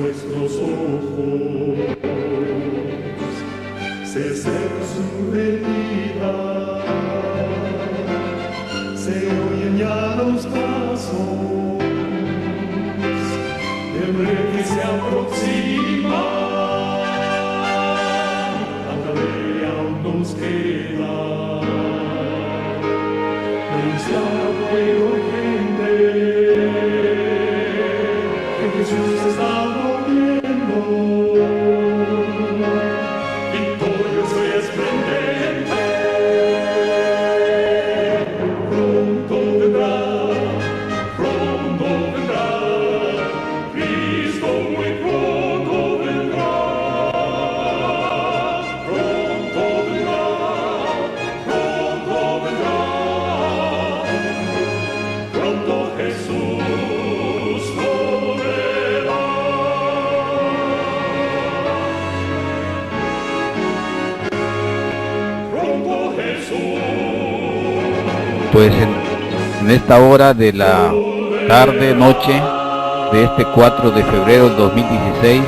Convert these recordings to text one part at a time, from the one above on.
nuestros ojos, se seca su herida, se oyen ya los pasos del rey que se aproxima. Tanta ley aún nos queda, denunciar pueblo gente que Jesús está volviendo, victorioso y esplendente. Pronto vendrá, Cristo muy pronto vendrá, pronto vendrá, pronto Jesús volverá. Pronto Jesús. Pues en esta hora de la tarde, noche de este 4 de febrero del 2016,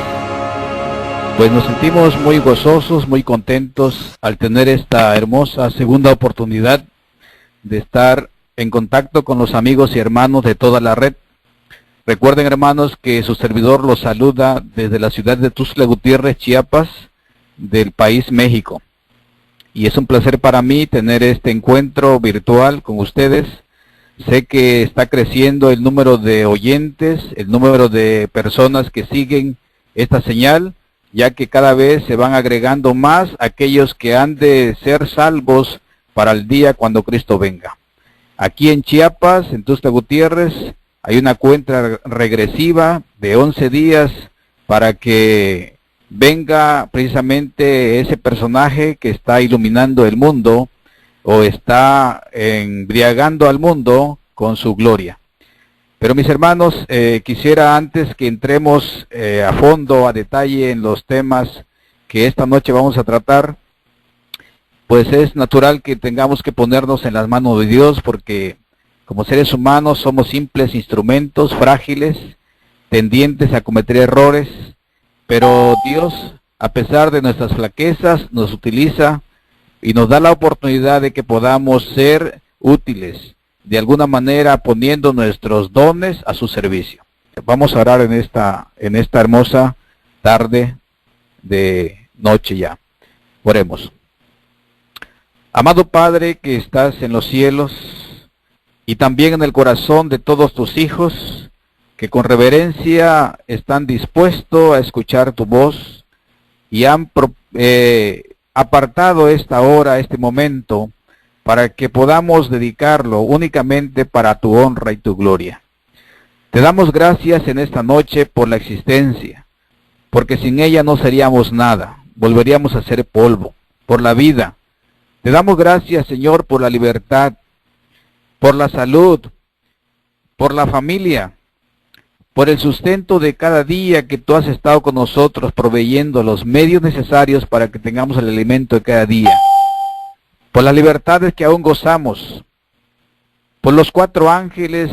pues nos sentimos muy gozosos, muy contentos al tener esta hermosa segunda oportunidad de estar en contacto con los amigos y hermanos de toda la red. Recuerden, hermanos, que su servidor los saluda desde la ciudad de Tuxtla Gutiérrez, Chiapas, del país México. Y es un placer para mí tener este encuentro virtual con ustedes. Sé que está creciendo el número de oyentes, el número de personas que siguen esta señal, ya que cada vez se van agregando más aquellos que han de ser salvos para el día cuando Cristo venga. Aquí en Chiapas, en Tuxtla Gutiérrez, hay una cuenta regresiva de 11 días para que venga precisamente ese personaje que está iluminando el mundo o está embriagando al mundo con su gloria. Pero mis hermanos, quisiera antes que entremos a fondo, a detalle en los temas que esta noche vamos a tratar, pues es natural que tengamos que ponernos en las manos de Dios, porque como seres humanos somos simples instrumentos frágiles, tendientes a cometer errores, pero Dios, a pesar de nuestras flaquezas, nos utiliza y nos da la oportunidad de que podamos ser útiles, de alguna manera poniendo nuestros dones a su servicio. Vamos a orar en esta hermosa tarde de noche ya. Oremos. Amado Padre que estás en los cielos y también en el corazón de todos tus hijos, que con reverencia están dispuestos a escuchar tu voz y han apartado esta hora, este momento, para que podamos dedicarlo únicamente para tu honra y tu gloria. Te damos gracias en esta noche por la existencia, porque sin ella no seríamos nada, volveríamos a ser polvo, por la vida. Te damos gracias, Señor, por la libertad, por la salud, por la familia, por el sustento de cada día que tú has estado con nosotros, proveyendo los medios necesarios para que tengamos el alimento de cada día, por las libertades que aún gozamos, por los 4 ángeles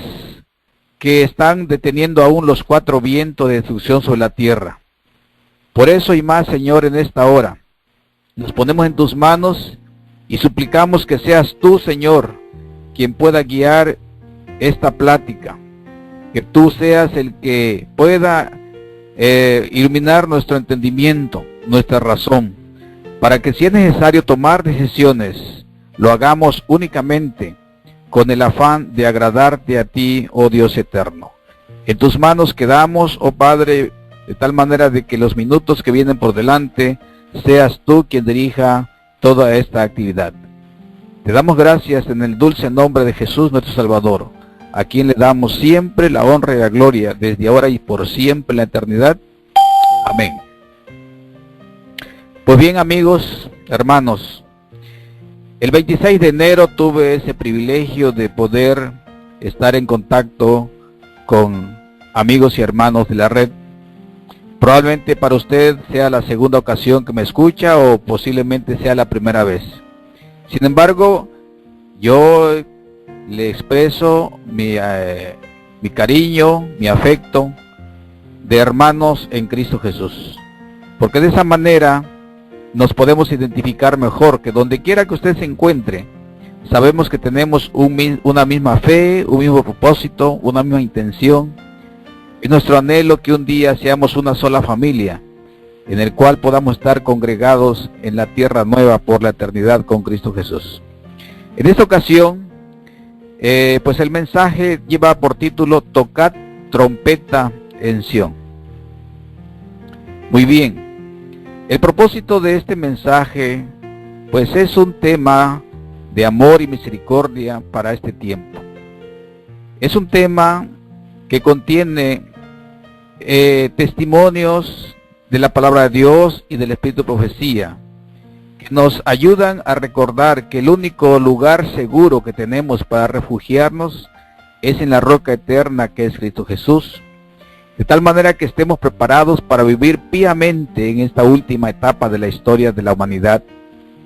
que están deteniendo aún los 4 vientos de destrucción sobre la tierra. Por eso y más, Señor, en esta hora, nos ponemos en tus manos y suplicamos que seas tú, Señor, quien pueda guiar esta plática. Que tú seas el que pueda iluminar nuestro entendimiento, nuestra razón, para que si es necesario tomar decisiones, lo hagamos únicamente con el afán de agradarte a ti, oh Dios eterno. En tus manos quedamos, oh Padre, de tal manera de que los minutos que vienen por delante, seas tú quien dirija toda esta actividad. Te damos gracias en el dulce nombre de Jesús nuestro Salvador, a quien le damos siempre la honra y la gloria, desde ahora y por siempre en la eternidad. Amén. Pues bien, amigos, hermanos, el 26 de enero tuve ese privilegio de poder estar en contacto con amigos y hermanos de la red. Probablemente para usted sea la segunda ocasión que me escucha o posiblemente sea la primera vez. Sin embargo, yo le expreso mi cariño, mi afecto de hermanos en Cristo Jesús, porque de esa manera nos podemos identificar mejor, que donde quiera que usted se encuentre, sabemos que tenemos una misma fe, un mismo propósito, una misma intención. Es nuestro anhelo que un día seamos una sola familia, en el cual podamos estar congregados en la tierra nueva por la eternidad con Cristo Jesús. En esta ocasión, pues el mensaje lleva por título Tocad trompeta en Sión. Muy bien. El propósito de este mensaje, pues es un tema de amor y misericordia para este tiempo. Es un tema que contiene testimonios de la palabra de Dios y del Espíritu de Profecía, que nos ayudan a recordar que el único lugar seguro que tenemos para refugiarnos es en la roca eterna que es Cristo Jesús, de tal manera que estemos preparados para vivir piamente en esta última etapa de la historia de la humanidad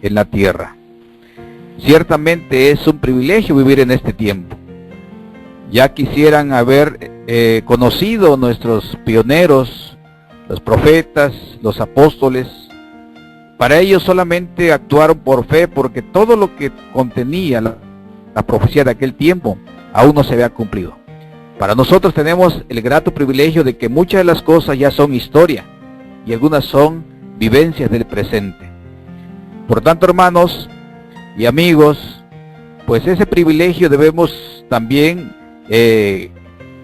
en la tierra. Ciertamente es un privilegio vivir en este tiempo. Ya quisieran haber conocido nuestros pioneros, los profetas, los apóstoles. Para ellos solamente actuaron por fe, porque todo lo que contenía la profecía de aquel tiempo aún no se había cumplido. Para nosotros tenemos el grato privilegio de que muchas de las cosas ya son historia y algunas son vivencias del presente. Por tanto, hermanos y amigos, pues ese privilegio debemos también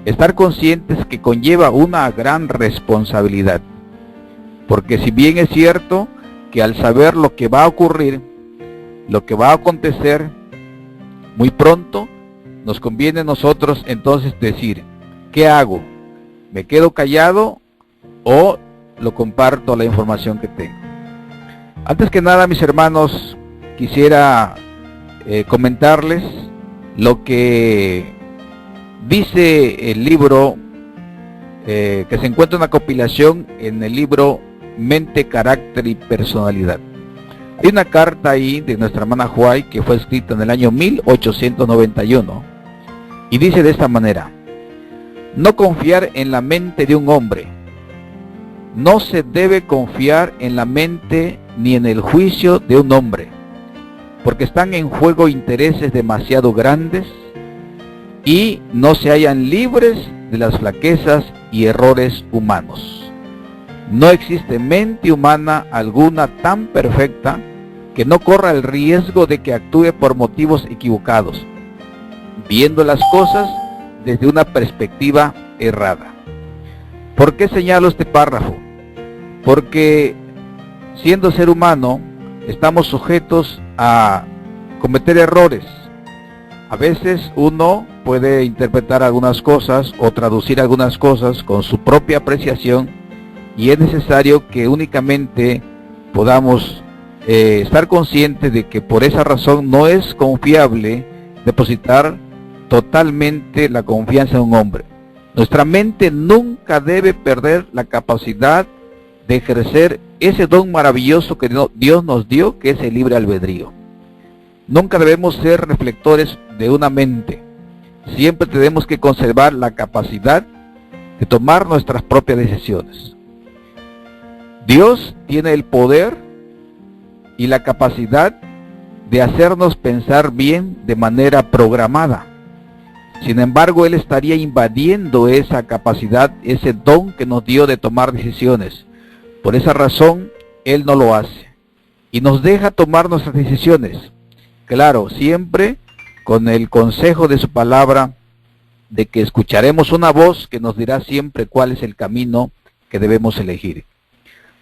estar conscientes que conlleva una gran responsabilidad. Porque si bien es cierto que al saber lo que va a ocurrir, lo que va a acontecer muy pronto, nos conviene a nosotros entonces decir, ¿qué hago? ¿Me quedo callado o lo comparto la información que tengo? Antes que nada, mis hermanos, quisiera comentarles lo que dice el libro que se encuentra una compilación en el libro Mente, Carácter y Personalidad. Hay una carta ahí de nuestra hermana Huay que fue escrita en el año 1891 y dice de esta manera: no confiar en la mente de un hombre. No se debe confiar en la mente ni en el juicio de un hombre, porque están en juego intereses demasiado grandes y no se hallan libres de las flaquezas y errores humanos. No existe mente humana alguna tan perfecta que no corra el riesgo de que actúe por motivos equivocados, viendo las cosas desde una perspectiva errada. ¿Por qué señalo este párrafo? Porque siendo ser humano, estamos sujetos a cometer errores. A veces uno puede interpretar algunas cosas o traducir algunas cosas con su propia apreciación, y es necesario que únicamente podamos estar conscientes de que por esa razón no es confiable depositar totalmente la confianza en un hombre. Nuestra mente nunca debe perder la capacidad de ejercer ese don maravilloso que Dios nos dio, que es el libre albedrío. Nunca debemos ser reflectores de una mente. Siempre tenemos que conservar la capacidad de tomar nuestras propias decisiones. Dios tiene el poder y la capacidad de hacernos pensar bien de manera programada. Sin embargo, Él estaría invadiendo esa capacidad, ese don que nos dio de tomar decisiones. Por esa razón, Él no lo hace y nos deja tomar nuestras decisiones. Claro, siempre con el consejo de su palabra, de que escucharemos una voz que nos dirá siempre cuál es el camino que debemos elegir.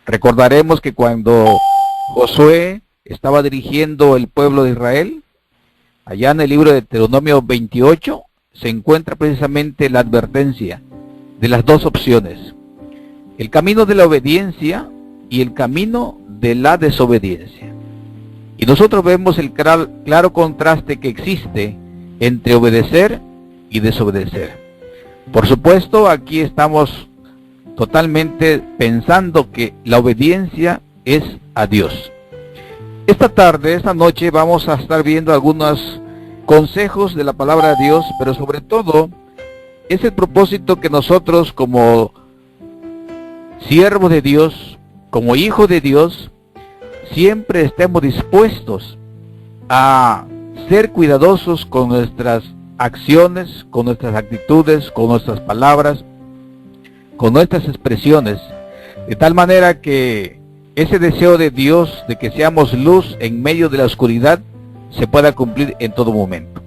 Recordaremos que cuando Josué estaba dirigiendo el pueblo de Israel, allá en el libro de Deuteronomio 28, se encuentra precisamente la advertencia de las dos opciones: el camino de la obediencia y el camino de la desobediencia. Y nosotros vemos el claro contraste que existe entre obedecer y desobedecer. Por supuesto, aquí estamos totalmente pensando que la obediencia es a Dios. Esta tarde, esta noche, vamos a estar viendo algunos consejos de la palabra de Dios, pero sobre todo es el propósito que nosotros como siervos de Dios, como hijos de Dios, siempre estemos dispuestos a ser cuidadosos con nuestras acciones, con nuestras actitudes, con nuestras palabras, con nuestras expresiones, de tal manera que ese deseo de Dios de que seamos luz en medio de la oscuridad se pueda cumplir en todo momento.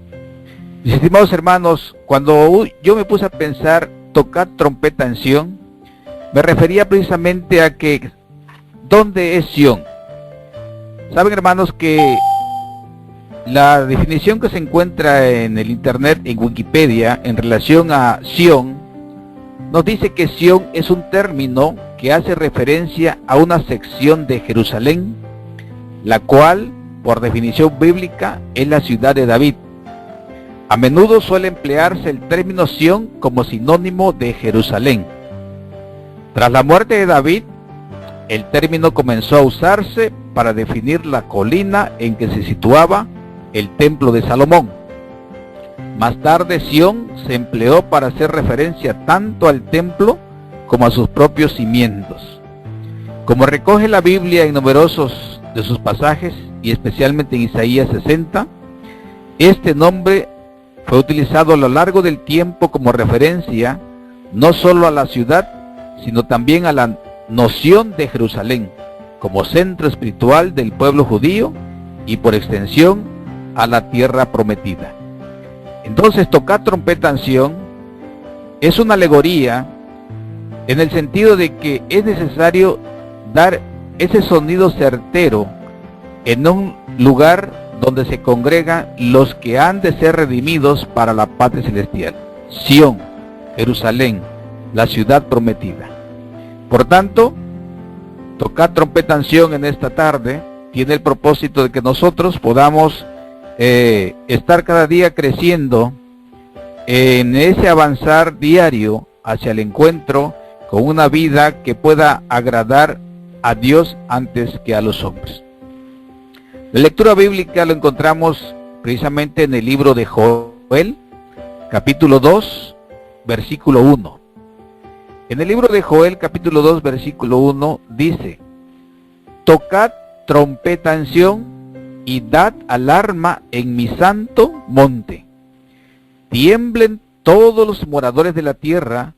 Mis estimados hermanos, cuando yo me puse a pensar tocar trompeta en Sión, me refería precisamente a que ¿dónde es Sión? Saben, hermanos, que la definición que se encuentra en el internet, en Wikipedia, en relación a Sión, nos dice que Sión es un término que hace referencia a una sección de Jerusalén, la cual, por definición bíblica, es la ciudad de David. A menudo suele emplearse el término Sión como sinónimo de Jerusalén. Tras la muerte de David, el término comenzó a usarse para definir la colina en que se situaba el templo de Salomón. Más tarde, Sión se empleó para hacer referencia tanto al templo como a sus propios cimientos. Como recoge la Biblia en numerosos de sus pasajes, y especialmente en Isaías 60, este nombre fue utilizado a lo largo del tiempo como referencia no solo a la ciudad, sino también a la noción de Jerusalén como centro espiritual del pueblo judío y por extensión a la tierra prometida. Entonces, tocar trompeta en Sión es una alegoría en el sentido de que es necesario dar ese sonido certero en un lugar donde se congregan los que han de ser redimidos para la patria celestial. Sión, Jerusalén, la ciudad prometida. Por tanto, tocar trompeta en Sión en esta tarde tiene el propósito de que nosotros podamos estar cada día creciendo en ese avanzar diario hacia el encuentro con una vida que pueda agradar a Dios antes que a los hombres. La lectura bíblica lo encontramos precisamente en el libro de Joel, capítulo 2, versículo 1. En el libro de Joel, capítulo 2, versículo 1, dice: tocad trompeta en Sión y dad alarma en mi santo monte. Tiemblen todos los moradores de la tierra,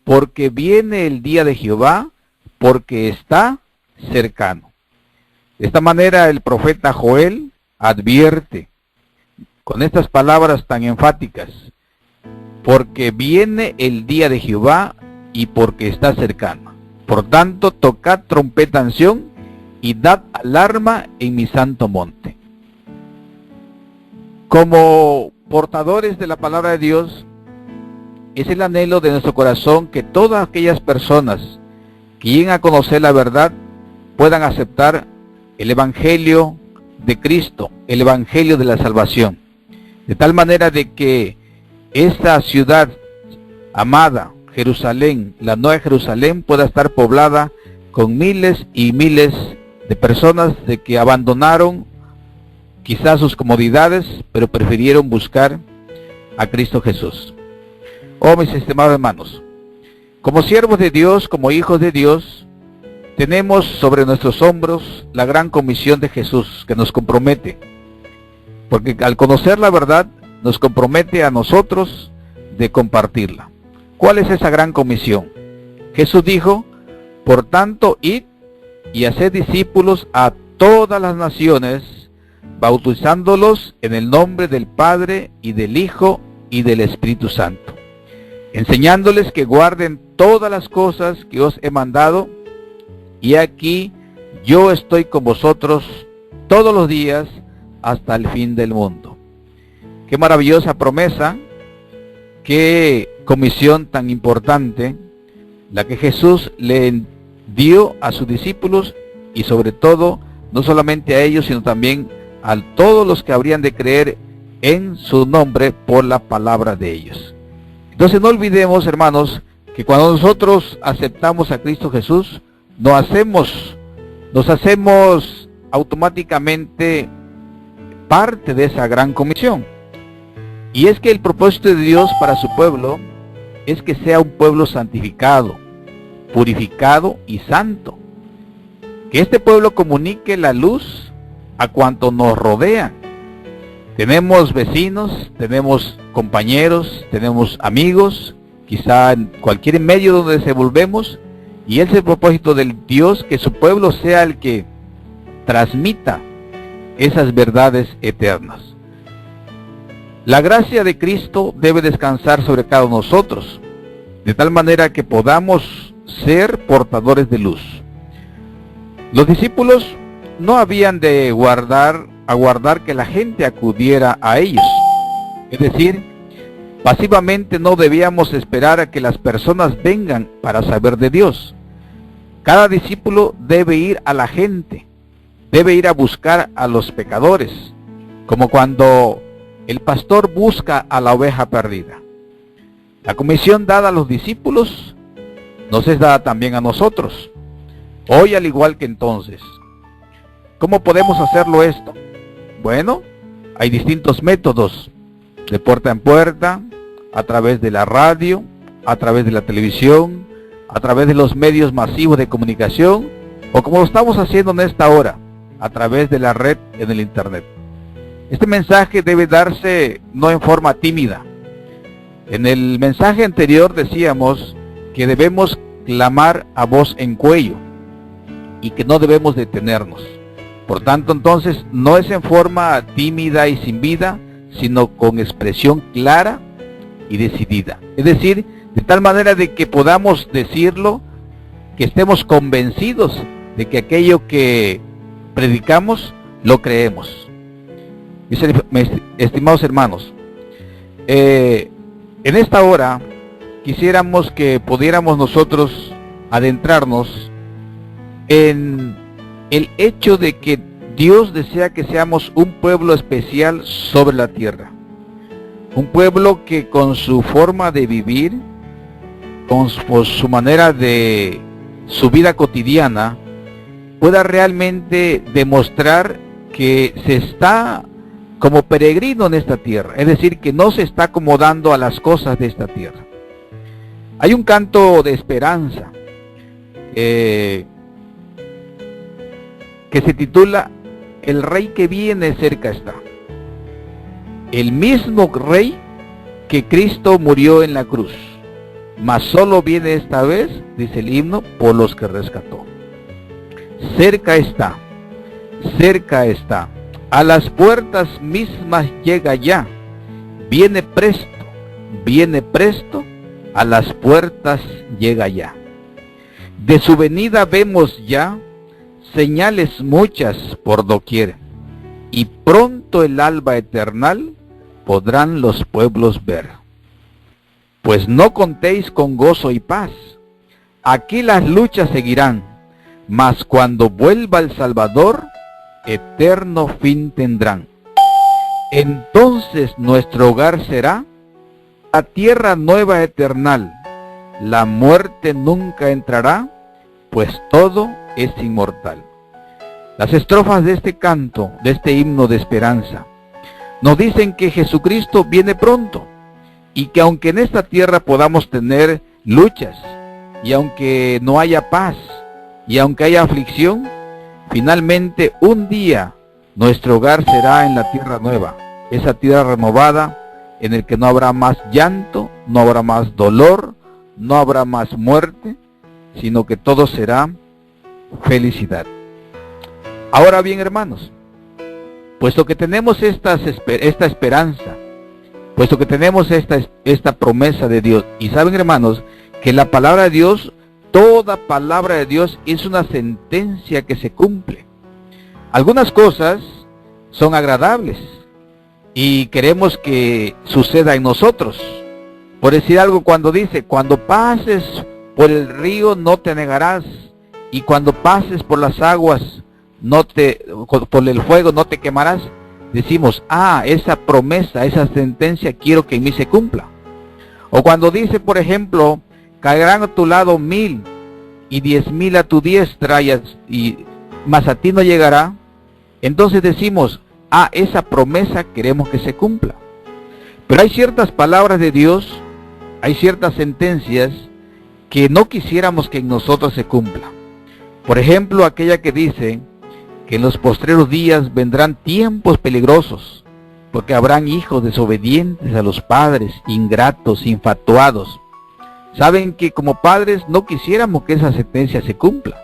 porque viene el día de Jehová, porque está cercano. De esta manera el profeta Joel advierte con estas palabras tan enfáticas: porque viene el día de Jehová y porque está cercano. Por tanto, tocad trompeta en Sión y dad alarma en mi santo monte. Como portadores de la palabra de Dios, es el anhelo de nuestro corazón que todas aquellas personas que lleguen a conocer la verdad puedan aceptar el Evangelio de Cristo, el Evangelio de la salvación, de tal manera de que esta ciudad amada, Jerusalén, la Nueva Jerusalén, pueda estar poblada con miles y miles de personas de que abandonaron quizás sus comodidades, pero prefirieron buscar a Cristo Jesús. Oh, mis estimados hermanos, como siervos de Dios, como hijos de Dios, tenemos sobre nuestros hombros la gran comisión de Jesús que nos compromete, porque al conocer la verdad nos compromete a nosotros de compartirla. ¿Cuál es esa gran comisión? Jesús dijo: por tanto, id y haced discípulos a todas las naciones, bautizándolos en el nombre del Padre y del Hijo y del Espíritu Santo, enseñándoles que guarden todas las cosas que os he mandado, y aquí yo estoy con vosotros todos los días hasta el fin del mundo. Qué maravillosa promesa, qué comisión tan importante la que Jesús le dio a sus discípulos, y sobre todo, no solamente a ellos, sino también a todos los que habrían de creer en su nombre por la palabra de ellos. Entonces no olvidemos, hermanos, que cuando nosotros aceptamos a Cristo Jesús, nos hacemos automáticamente parte de esa gran comisión. Y es que el propósito de Dios para su pueblo es que sea un pueblo santificado, purificado y santo. Que este pueblo comunique la luz a cuanto nos rodea. Tenemos vecinos, tenemos compañeros, tenemos amigos, quizá en cualquier medio donde nos desenvolvemos, y es el propósito del Dios que su pueblo sea el que transmita esas verdades eternas. La gracia de Cristo debe descansar sobre cada uno de nosotros, de tal manera que podamos ser portadores de luz. Los discípulos no habían de aguardar que la gente acudiera a ellos. Es decir, pasivamente no debíamos esperar a que las personas vengan para saber de Dios. Cada discípulo debe ir a la gente, debe ir a buscar a los pecadores, como cuando el pastor busca a la oveja perdida. La comisión dada a los discípulos nos es dada también a nosotros, hoy al igual que entonces. ¿Cómo podemos hacerlo esto? Bueno, hay distintos métodos, de puerta en puerta, a través de la radio, a través de la televisión, a través de los medios masivos de comunicación, o como lo estamos haciendo en esta hora, a través de la red en el internet. Este mensaje debe darse no en forma tímida. En el mensaje anterior decíamos que debemos clamar a voz en cuello y que no debemos detenernos. Por tanto, entonces, no es en forma tímida y sin vida, sino con expresión clara y decidida. Es decir, de tal manera de que podamos decirlo, que estemos convencidos de que aquello que predicamos lo creemos. Mis estimados hermanos, en esta hora quisiéramos que pudiéramos nosotros adentrarnos en el hecho de que Dios desea que seamos un pueblo especial sobre la tierra. Un pueblo que con su forma de vivir, con su manera de su vida cotidiana, pueda realmente demostrar que se está como peregrino en esta tierra, es decir, que no se está acomodando a las cosas de esta tierra. Hay un canto de esperanza que se titula El Rey que viene cerca está. El mismo Rey que Cristo murió en la cruz, mas solo viene esta vez, dice el himno, por los que rescató. Cerca está, a las puertas mismas llega ya, viene presto, a las puertas llega ya. De su venida vemos ya señales muchas por doquier, y pronto el alba eternal podrán los pueblos ver. Pues no contéis con gozo y paz, aquí las luchas seguirán, mas cuando vuelva el Salvador, eterno fin tendrán. Entonces nuestro hogar será la tierra nueva eternal, la muerte nunca entrará, pues todo es inmortal. Las estrofas de este canto, de este himno de esperanza, nos dicen que Jesucristo viene pronto, y que aunque en esta tierra podamos tener luchas, y aunque no haya paz, y aunque haya aflicción, finalmente un día nuestro hogar será en la tierra nueva, esa tierra renovada en el que no habrá más llanto, no habrá más dolor, no habrá más muerte, sino que todo será felicidad. Ahora bien, hermanos, puesto que tenemos esta esperanza, puesto que tenemos esta promesa de Dios, y saben, hermanos, que la palabra de Dios, toda palabra de Dios es una sentencia que se cumple. Algunas cosas son agradables y queremos que suceda en nosotros. Por decir algo, cuando dice, cuando pases por el río no te anegarás, y cuando pases por las aguas, por el fuego no te quemarás, decimos, esa promesa, esa sentencia quiero que en mí se cumpla. O cuando dice, por ejemplo, caerán a tu lado 1000 y 10,000 a tu diestra, mas a ti no llegará, entonces decimos, esa promesa queremos que se cumpla. Pero hay ciertas palabras de Dios, hay ciertas sentencias que no quisiéramos que en nosotros se cumpla. Por ejemplo, aquella que dice que en los postreros días vendrán tiempos peligrosos, porque habrán hijos desobedientes a los padres, ingratos, infatuados. Saben que como padres no quisiéramos que esa sentencia se cumpla.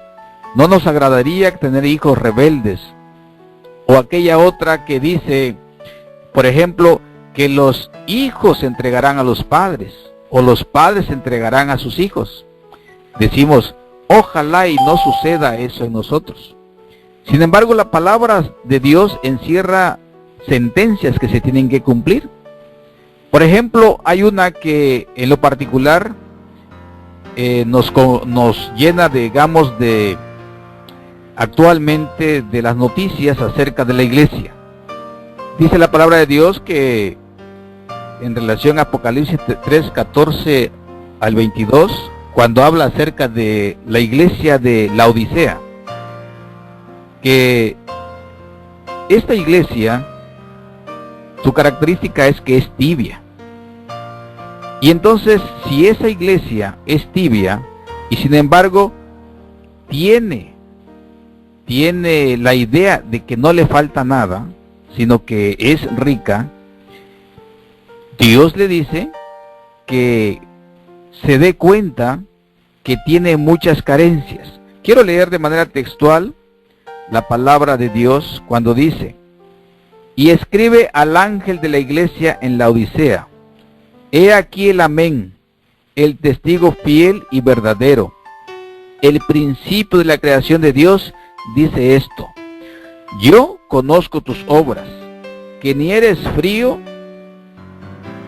No nos agradaría tener hijos rebeldes. O aquella otra que dice, por ejemplo, que los hijos se entregarán a los padres, o los padres se entregarán a sus hijos. Decimos, ojalá y no suceda eso en nosotros. Sin embargo, la palabra de Dios encierra sentencias que se tienen que cumplir. Por ejemplo, hay una que en lo particular nos llena, digamos, de actualmente de las noticias acerca de la iglesia. Dice la palabra de Dios que en relación a Apocalipsis 3, 14 al 22, cuando habla acerca de la iglesia de Laodicea, que esta iglesia, su característica es que es tibia. Y entonces, si esa iglesia es tibia, y sin embargo, tiene la idea de que no le falta nada, sino que es rica, Dios le dice que se dé cuenta que tiene muchas carencias. Quiero leer de manera textual la palabra de Dios cuando dice: y escribe al ángel de la iglesia en Laodicea, he aquí el amén, el testigo fiel y verdadero, el principio de la creación de Dios, dice esto: yo conozco tus obras, que ni eres frío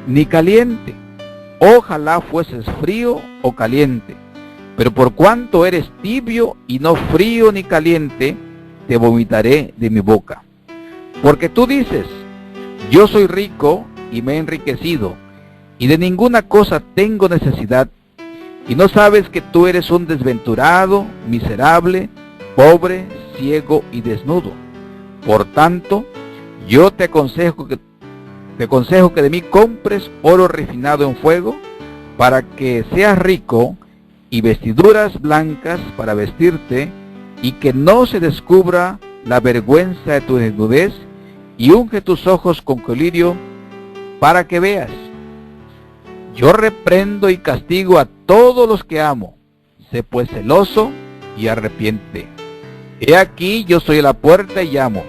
ni caliente. Ojalá fueses frío o caliente, pero por cuanto eres tibio y no frío ni caliente, te vomitaré de mi boca. Porque tú dices, yo soy rico y me he enriquecido, y de ninguna cosa tengo necesidad, y no sabes que tú eres un desventurado, miserable, pobre, ciego y desnudo. Por tanto, yo te aconsejo que de mí compres oro refinado en fuego, para que seas rico, y vestiduras blancas para vestirte, y que no se descubra la vergüenza de tu desnudez, y unge tus ojos con colirio, para que veas. Yo reprendo y castigo a todos los que amo. Sé pues celoso y arrepiente. He aquí, yo soy a la puerta y llamo.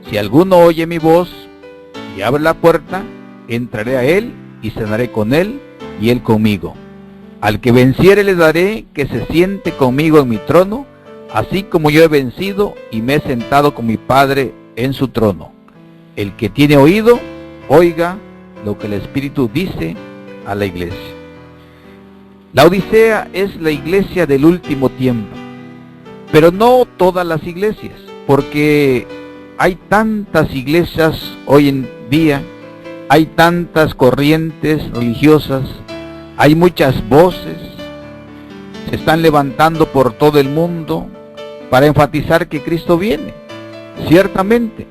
Si alguno oye mi voz y abre la puerta, entraré a él y cenaré con él y él conmigo. Al que venciere le daré que se siente conmigo en mi trono, así como yo he vencido y me he sentado con mi Padre en su trono. El que tiene oído, oiga lo que el Espíritu dice a la iglesia. La Odisea es la iglesia del último tiempo, pero no todas las iglesias, porque hay tantas iglesias hoy en día, hay tantas corrientes religiosas, hay muchas voces, se están levantando por todo el mundo para enfatizar que Cristo viene. Ciertamente,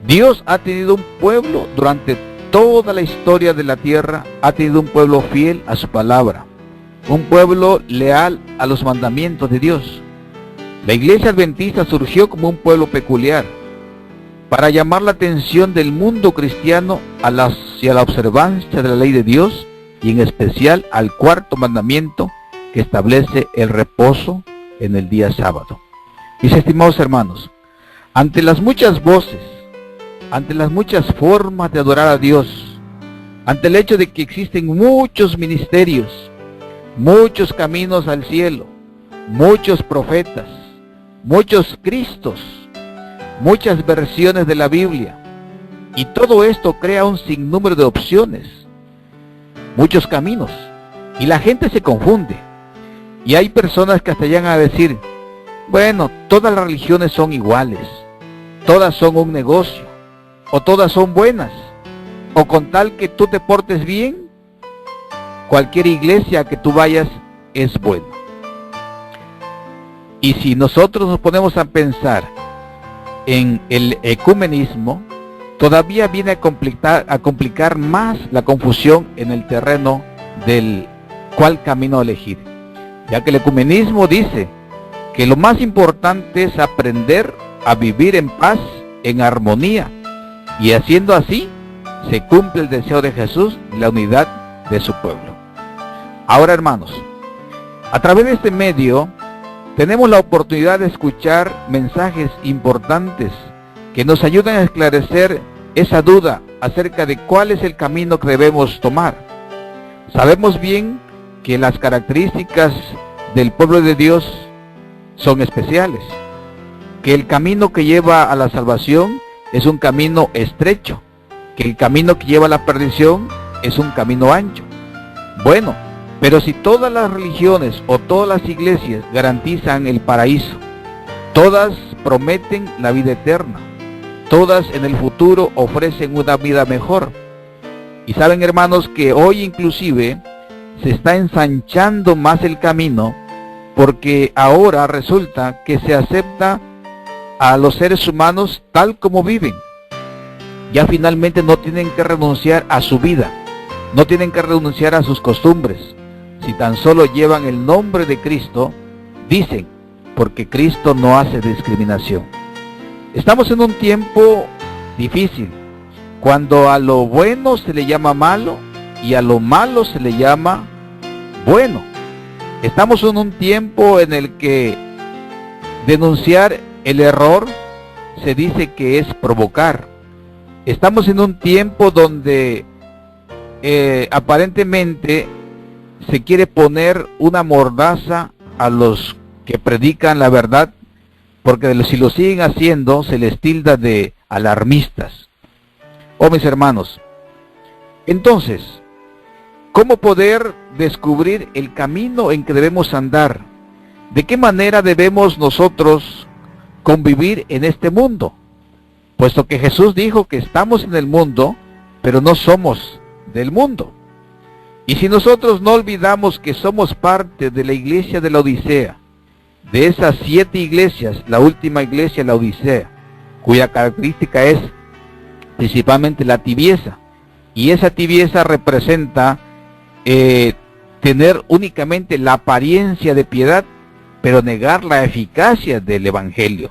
Dios ha tenido un pueblo durante toda la historia de la tierra, ha tenido un pueblo fiel a su palabra, un pueblo leal a los mandamientos de Dios. La iglesia adventista surgió como un pueblo peculiar, para llamar la atención del mundo cristiano hacia la observancia de la ley de Dios, y en especial al cuarto mandamiento que establece el reposo en el día sábado. Mis estimados hermanos, ante las muchas voces, ante las muchas formas de adorar a Dios, ante el hecho de que existen muchos ministerios, muchos caminos al cielo, muchos profetas, muchos Cristos, muchas versiones de la Biblia, y todo esto crea un sinnúmero de opciones, muchos caminos, y la gente se confunde, y hay personas que hasta llegan a decir, bueno, todas las religiones son iguales, todas son un negocio, o todas son buenas, o con tal que tú te portes bien, cualquier iglesia a que tú vayas es buena. Y si nosotros nos ponemos a pensar en el ecumenismo, todavía viene a complicar más la confusión en el terreno del cuál camino elegir, ya que el ecumenismo dice que lo más importante es aprender a vivir en paz, en armonía, y haciendo así se cumple el deseo de Jesús, la unidad de su pueblo. Ahora, hermanos, a través de este medio tenemos la oportunidad de escuchar mensajes importantes que nos ayudan a esclarecer esa duda acerca de cuál es el camino que debemos tomar. Sabemos bien que las características del pueblo de Dios son especiales, que el camino que lleva a la salvación es un camino estrecho, que el camino que lleva a la perdición es un camino ancho. Bueno, pero si todas las religiones o todas las iglesias garantizan el paraíso, todas prometen la vida eterna, todas en el futuro ofrecen una vida mejor. Y saben, hermanos, que hoy inclusive se está ensanchando más el camino, porque ahora resulta que se acepta a los seres humanos tal como viven. Ya finalmente no tienen que renunciar a su vida, no tienen que renunciar a sus costumbres. Si tan solo llevan el nombre de Cristo, dicen, porque Cristo no hace discriminación. Estamos en un tiempo difícil, cuando a lo bueno se le llama malo y a lo malo se le llama bueno. Estamos en un tiempo en el que denunciar el error se dice que es provocar. Estamos en un tiempo donde aparentemente se quiere poner una mordaza a los que predican la verdad, porque si lo siguen haciendo se les tilda de alarmistas. Oh, mis hermanos, entonces, ¿cómo poder descubrir el camino en que debemos andar? ¿De qué manera debemos nosotros convivir en este mundo? Puesto que Jesús dijo que estamos en el mundo, pero no somos del mundo. Y si nosotros no olvidamos que somos parte de la iglesia de la Odisea, de esas 7 iglesias, la última iglesia, la Odisea, cuya característica es principalmente la tibieza, y esa tibieza representa tener únicamente la apariencia de piedad, pero negar la eficacia del evangelio.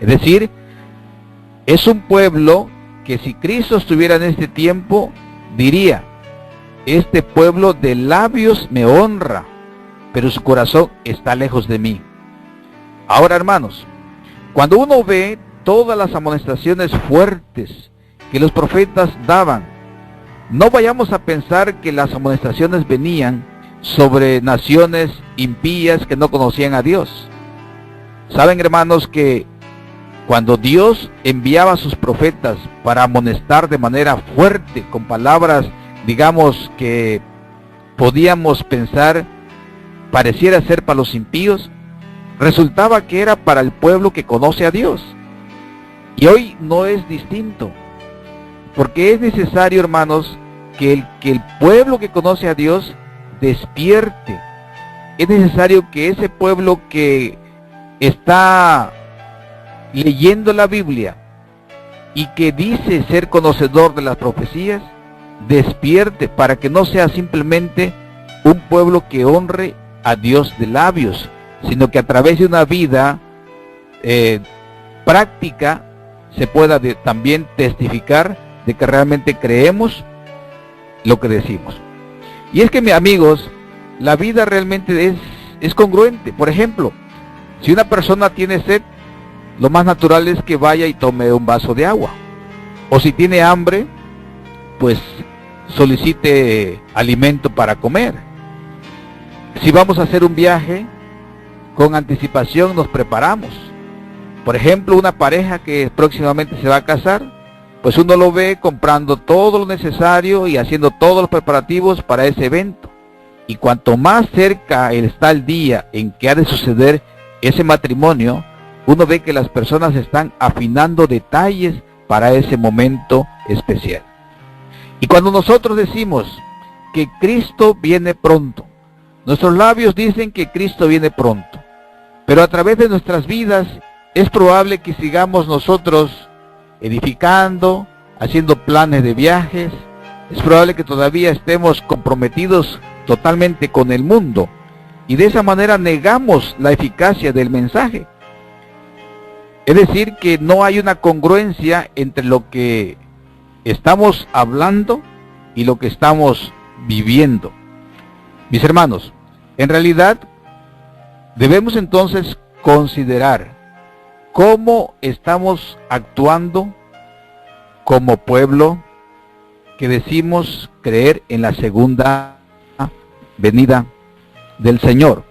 Es decir, es un pueblo que si Cristo estuviera en este tiempo, diría: este pueblo de labios me honra, pero su corazón está lejos de mí. Ahora, hermanos, cuando uno ve todas las amonestaciones fuertes que los profetas daban, no vayamos a pensar que las amonestaciones venían sobre naciones impías que no conocían a Dios. Saben, hermanos, que cuando Dios enviaba a sus profetas para amonestar de manera fuerte, con palabras, digamos, que podíamos pensar pareciera ser para los impíos, resultaba que era para el pueblo que conoce a Dios. Y hoy no es distinto, porque es necesario, hermanos, que el pueblo que conoce a Dios despierte. Es necesario que ese pueblo que está leyendo la Biblia y que dice ser conocedor de las profecías, despierte, para que no sea simplemente un pueblo que honre a Dios de labios, sino que a través de una vida práctica se pueda también testificar de que realmente creemos lo que decimos. Y es que, mis amigos, la vida realmente es congruente. Por ejemplo, si una persona tiene sed, lo más natural es que vaya y tome un vaso de agua. O si tiene hambre, pues solicite alimento para comer. Si vamos a hacer un viaje, con anticipación nos preparamos. Por ejemplo, una pareja que próximamente se va a casar, pues uno lo ve comprando todo lo necesario y haciendo todos los preparativos para ese evento. Y cuanto más cerca está el día en que ha de suceder ese matrimonio, uno ve que las personas están afinando detalles para ese momento especial. Y cuando nosotros decimos que Cristo viene pronto, nuestros labios dicen que Cristo viene pronto, pero a través de nuestras vidas es probable que sigamos nosotros edificando, haciendo planes de viajes. Es probable que todavía estemos comprometidos totalmente con el mundo, y de esa manera negamos la eficacia del mensaje. Es decir, que no hay una congruencia entre lo que estamos hablando y lo que estamos viviendo. Mis hermanos, en realidad debemos entonces considerar cómo estamos actuando como pueblo que decimos creer en la segunda venida del Señor.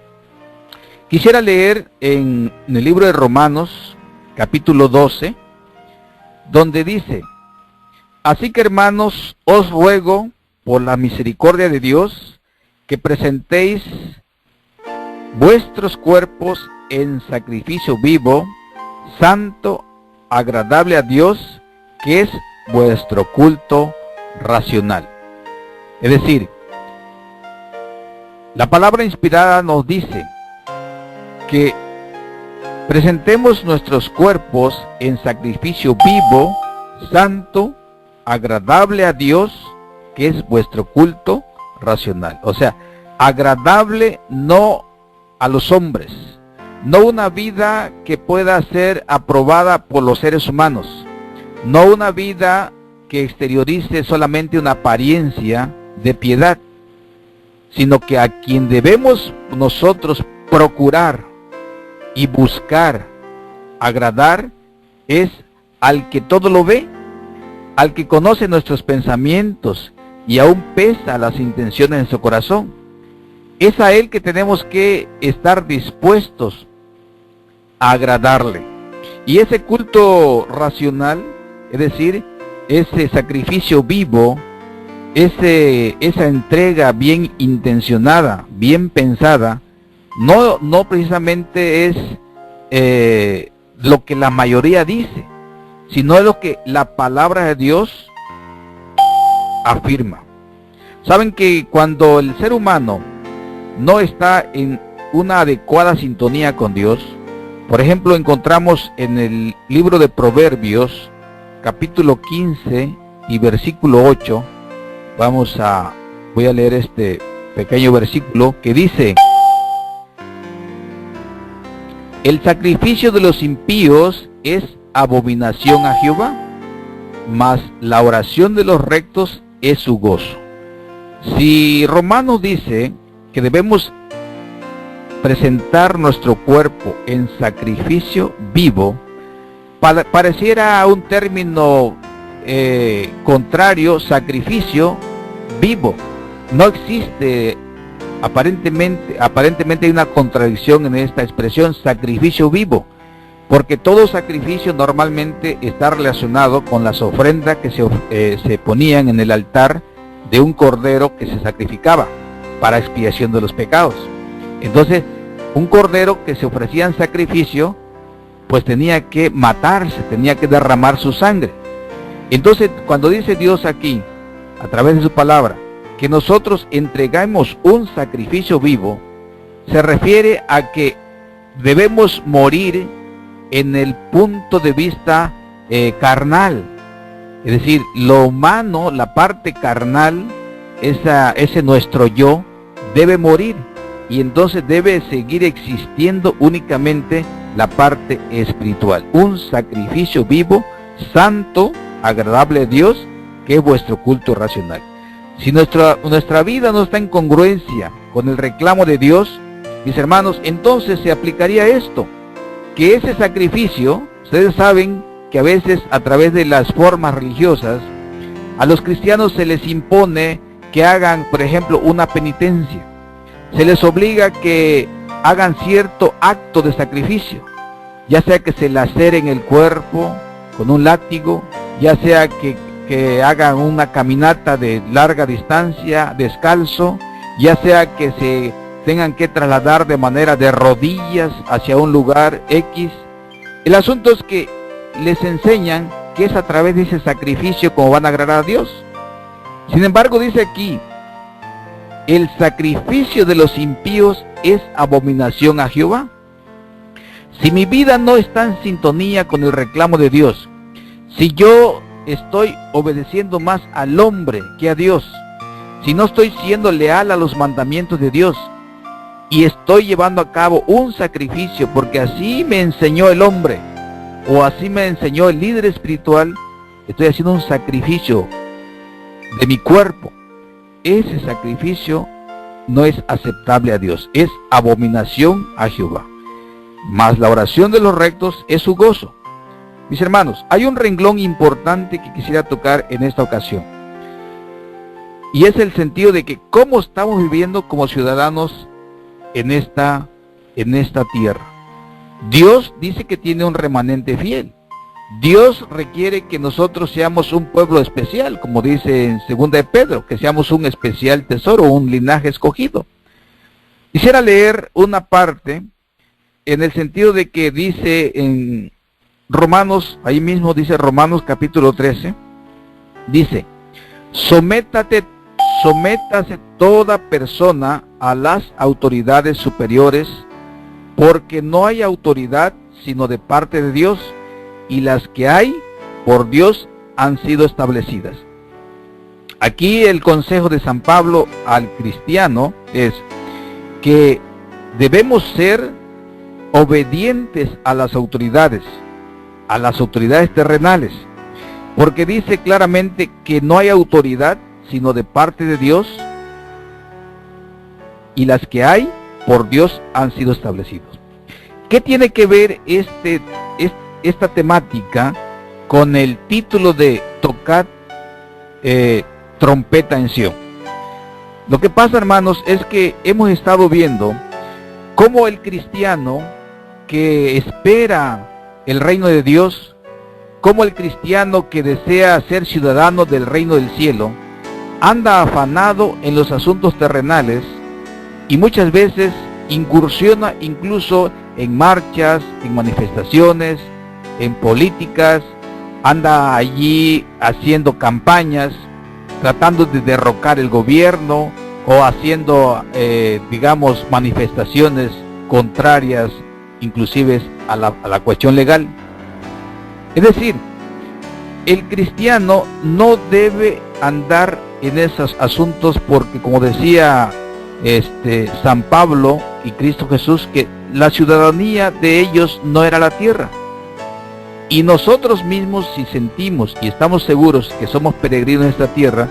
Quisiera leer en el libro de Romanos, capítulo 12, donde dice: así que, hermanos, os ruego por la misericordia de Dios que presentéis vuestros cuerpos en sacrificio vivo, santo, agradable a Dios, que es vuestro culto racional. Es decir, la palabra inspirada nos dice que presentemos nuestros cuerpos en sacrificio vivo, santo, agradable a Dios, que es vuestro culto racional. O sea, agradable no a los hombres, no una vida que pueda ser aprobada por los seres humanos, no una vida que exteriorice solamente una apariencia de piedad, sino que a quien debemos nosotros procurar y buscar agradar es al que todo lo ve, al que conoce nuestros pensamientos y aún pesa las intenciones de su corazón. Es a Él que tenemos que estar dispuestos a agradarle. Y ese culto racional, es decir, ese sacrificio vivo, esa entrega bien intencionada, bien pensada, no precisamente es lo que la mayoría dice, sino es lo que la palabra de Dios afirma. Saben que cuando el ser humano no está en una adecuada sintonía con Dios, por ejemplo, encontramos en el libro de Proverbios, capítulo 15 y versículo 8, voy a leer este pequeño versículo que dice: el sacrificio de los impíos es abominación a Jehová, mas la oración de los rectos es su gozo. Si Romanos dice que debemos presentar nuestro cuerpo en sacrificio vivo, pareciera un término contrario, sacrificio vivo. No existe, aparentemente hay una contradicción en esta expresión, sacrificio vivo, porque todo sacrificio normalmente está relacionado con las ofrendas que se ponían en el altar de un cordero que se sacrificaba para expiación de los pecados. Entonces, un cordero que se ofrecía en sacrificio, pues tenía que matarse, tenía que derramar su sangre. Entonces, cuando dice Dios aquí, a través de su palabra, que nosotros entregamos un sacrificio vivo, se refiere a que debemos morir en el punto de vista carnal. Es decir, lo humano, la parte carnal, ese nuestro yo, debe morir. Y entonces debe seguir existiendo únicamente la parte espiritual. Un sacrificio vivo, santo, agradable a Dios, que es vuestro culto racional. Si nuestra vida no está en congruencia con el reclamo de Dios, mis hermanos, entonces se aplicaría esto, que ese sacrificio, ustedes saben que a veces a través de las formas religiosas, a los cristianos se les impone que hagan, por ejemplo, una penitencia. Se les obliga a que hagan cierto acto de sacrificio, ya sea que se laceren el cuerpo con un látigo, ya sea que hagan una caminata de larga distancia descalzo, ya sea que se tengan que trasladar de manera de rodillas hacia un lugar X. El asunto es que les enseñan que es a través de ese sacrificio como van a agradar a Dios. Sin embargo, dice aquí: el sacrificio de los impíos es abominación a Jehová. Si mi vida no está en sintonía con el reclamo de Dios, si yo estoy obedeciendo más al hombre que a Dios, si no estoy siendo leal a los mandamientos de Dios y estoy llevando a cabo un sacrificio porque así me enseñó el hombre o así me enseñó el líder espiritual, estoy haciendo un sacrificio de mi cuerpo, ese sacrificio no es aceptable a Dios, es abominación a Jehová. Mas la oración de los rectos es su gozo. Mis hermanos, hay un renglón importante que quisiera tocar en esta ocasión. Y es el sentido de que cómo estamos viviendo como ciudadanos en esta tierra. Dios dice que tiene un remanente fiel. Dios requiere que nosotros seamos un pueblo especial, como dice en 2 de Pedro, que seamos un especial tesoro, un linaje escogido. Quisiera leer una parte en el sentido de que dice en Romanos, ahí mismo dice Romanos capítulo 13, dice, sométase toda persona a las autoridades superiores, porque no hay autoridad sino de parte de Dios, y las que hay por Dios han sido establecidas. Aquí el consejo de San Pablo al cristiano es que debemos ser obedientes a las autoridades terrenales, porque dice claramente que no hay autoridad sino de parte de Dios, y las que hay por Dios han sido establecidos. ¿Qué tiene que ver esta temática con el título de Tocad trompeta en Sión? Lo que pasa, hermanos, es que hemos estado viendo cómo el cristiano que espera el reino de Dios, cómo el cristiano que desea ser ciudadano del reino del cielo, anda afanado en los asuntos terrenales y muchas veces incursiona incluso en marchas, en manifestaciones, en políticas, anda allí haciendo campañas, tratando de derrocar el gobierno o haciendo, digamos, manifestaciones contrarias, inclusive a la cuestión legal. Es decir, el cristiano no debe andar en esos asuntos porque, como decía San Pablo y Cristo Jesús, que la ciudadanía de ellos no era la tierra. Y nosotros mismos, si sentimos y estamos seguros que somos peregrinos en esta tierra,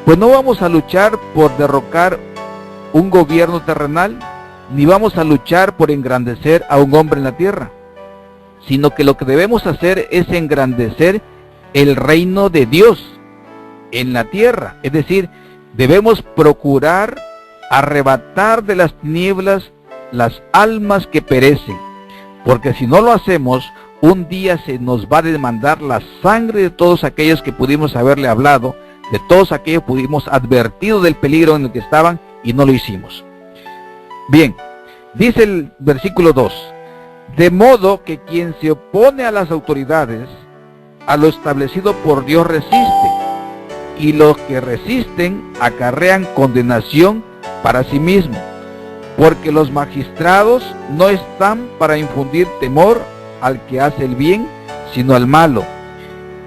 pues no vamos a luchar por derrocar un gobierno terrenal, ni vamos a luchar por engrandecer a un hombre en la tierra, sino que lo que debemos hacer es engrandecer el reino de Dios en la tierra. Es decir, debemos procurar arrebatar de las tinieblas las almas que perecen, porque si no lo hacemos, un día se nos va a demandar la sangre de todos aquellos que pudimos haberle hablado, de todos aquellos que pudimos advertido del peligro en el que estaban y no lo hicimos. Bien, dice el versículo 2, de modo que quien se opone a las autoridades, a lo establecido por Dios resiste, y los que resisten acarrean condenación para sí mismo, porque los magistrados no están para infundir temor al que hace el bien, sino al malo.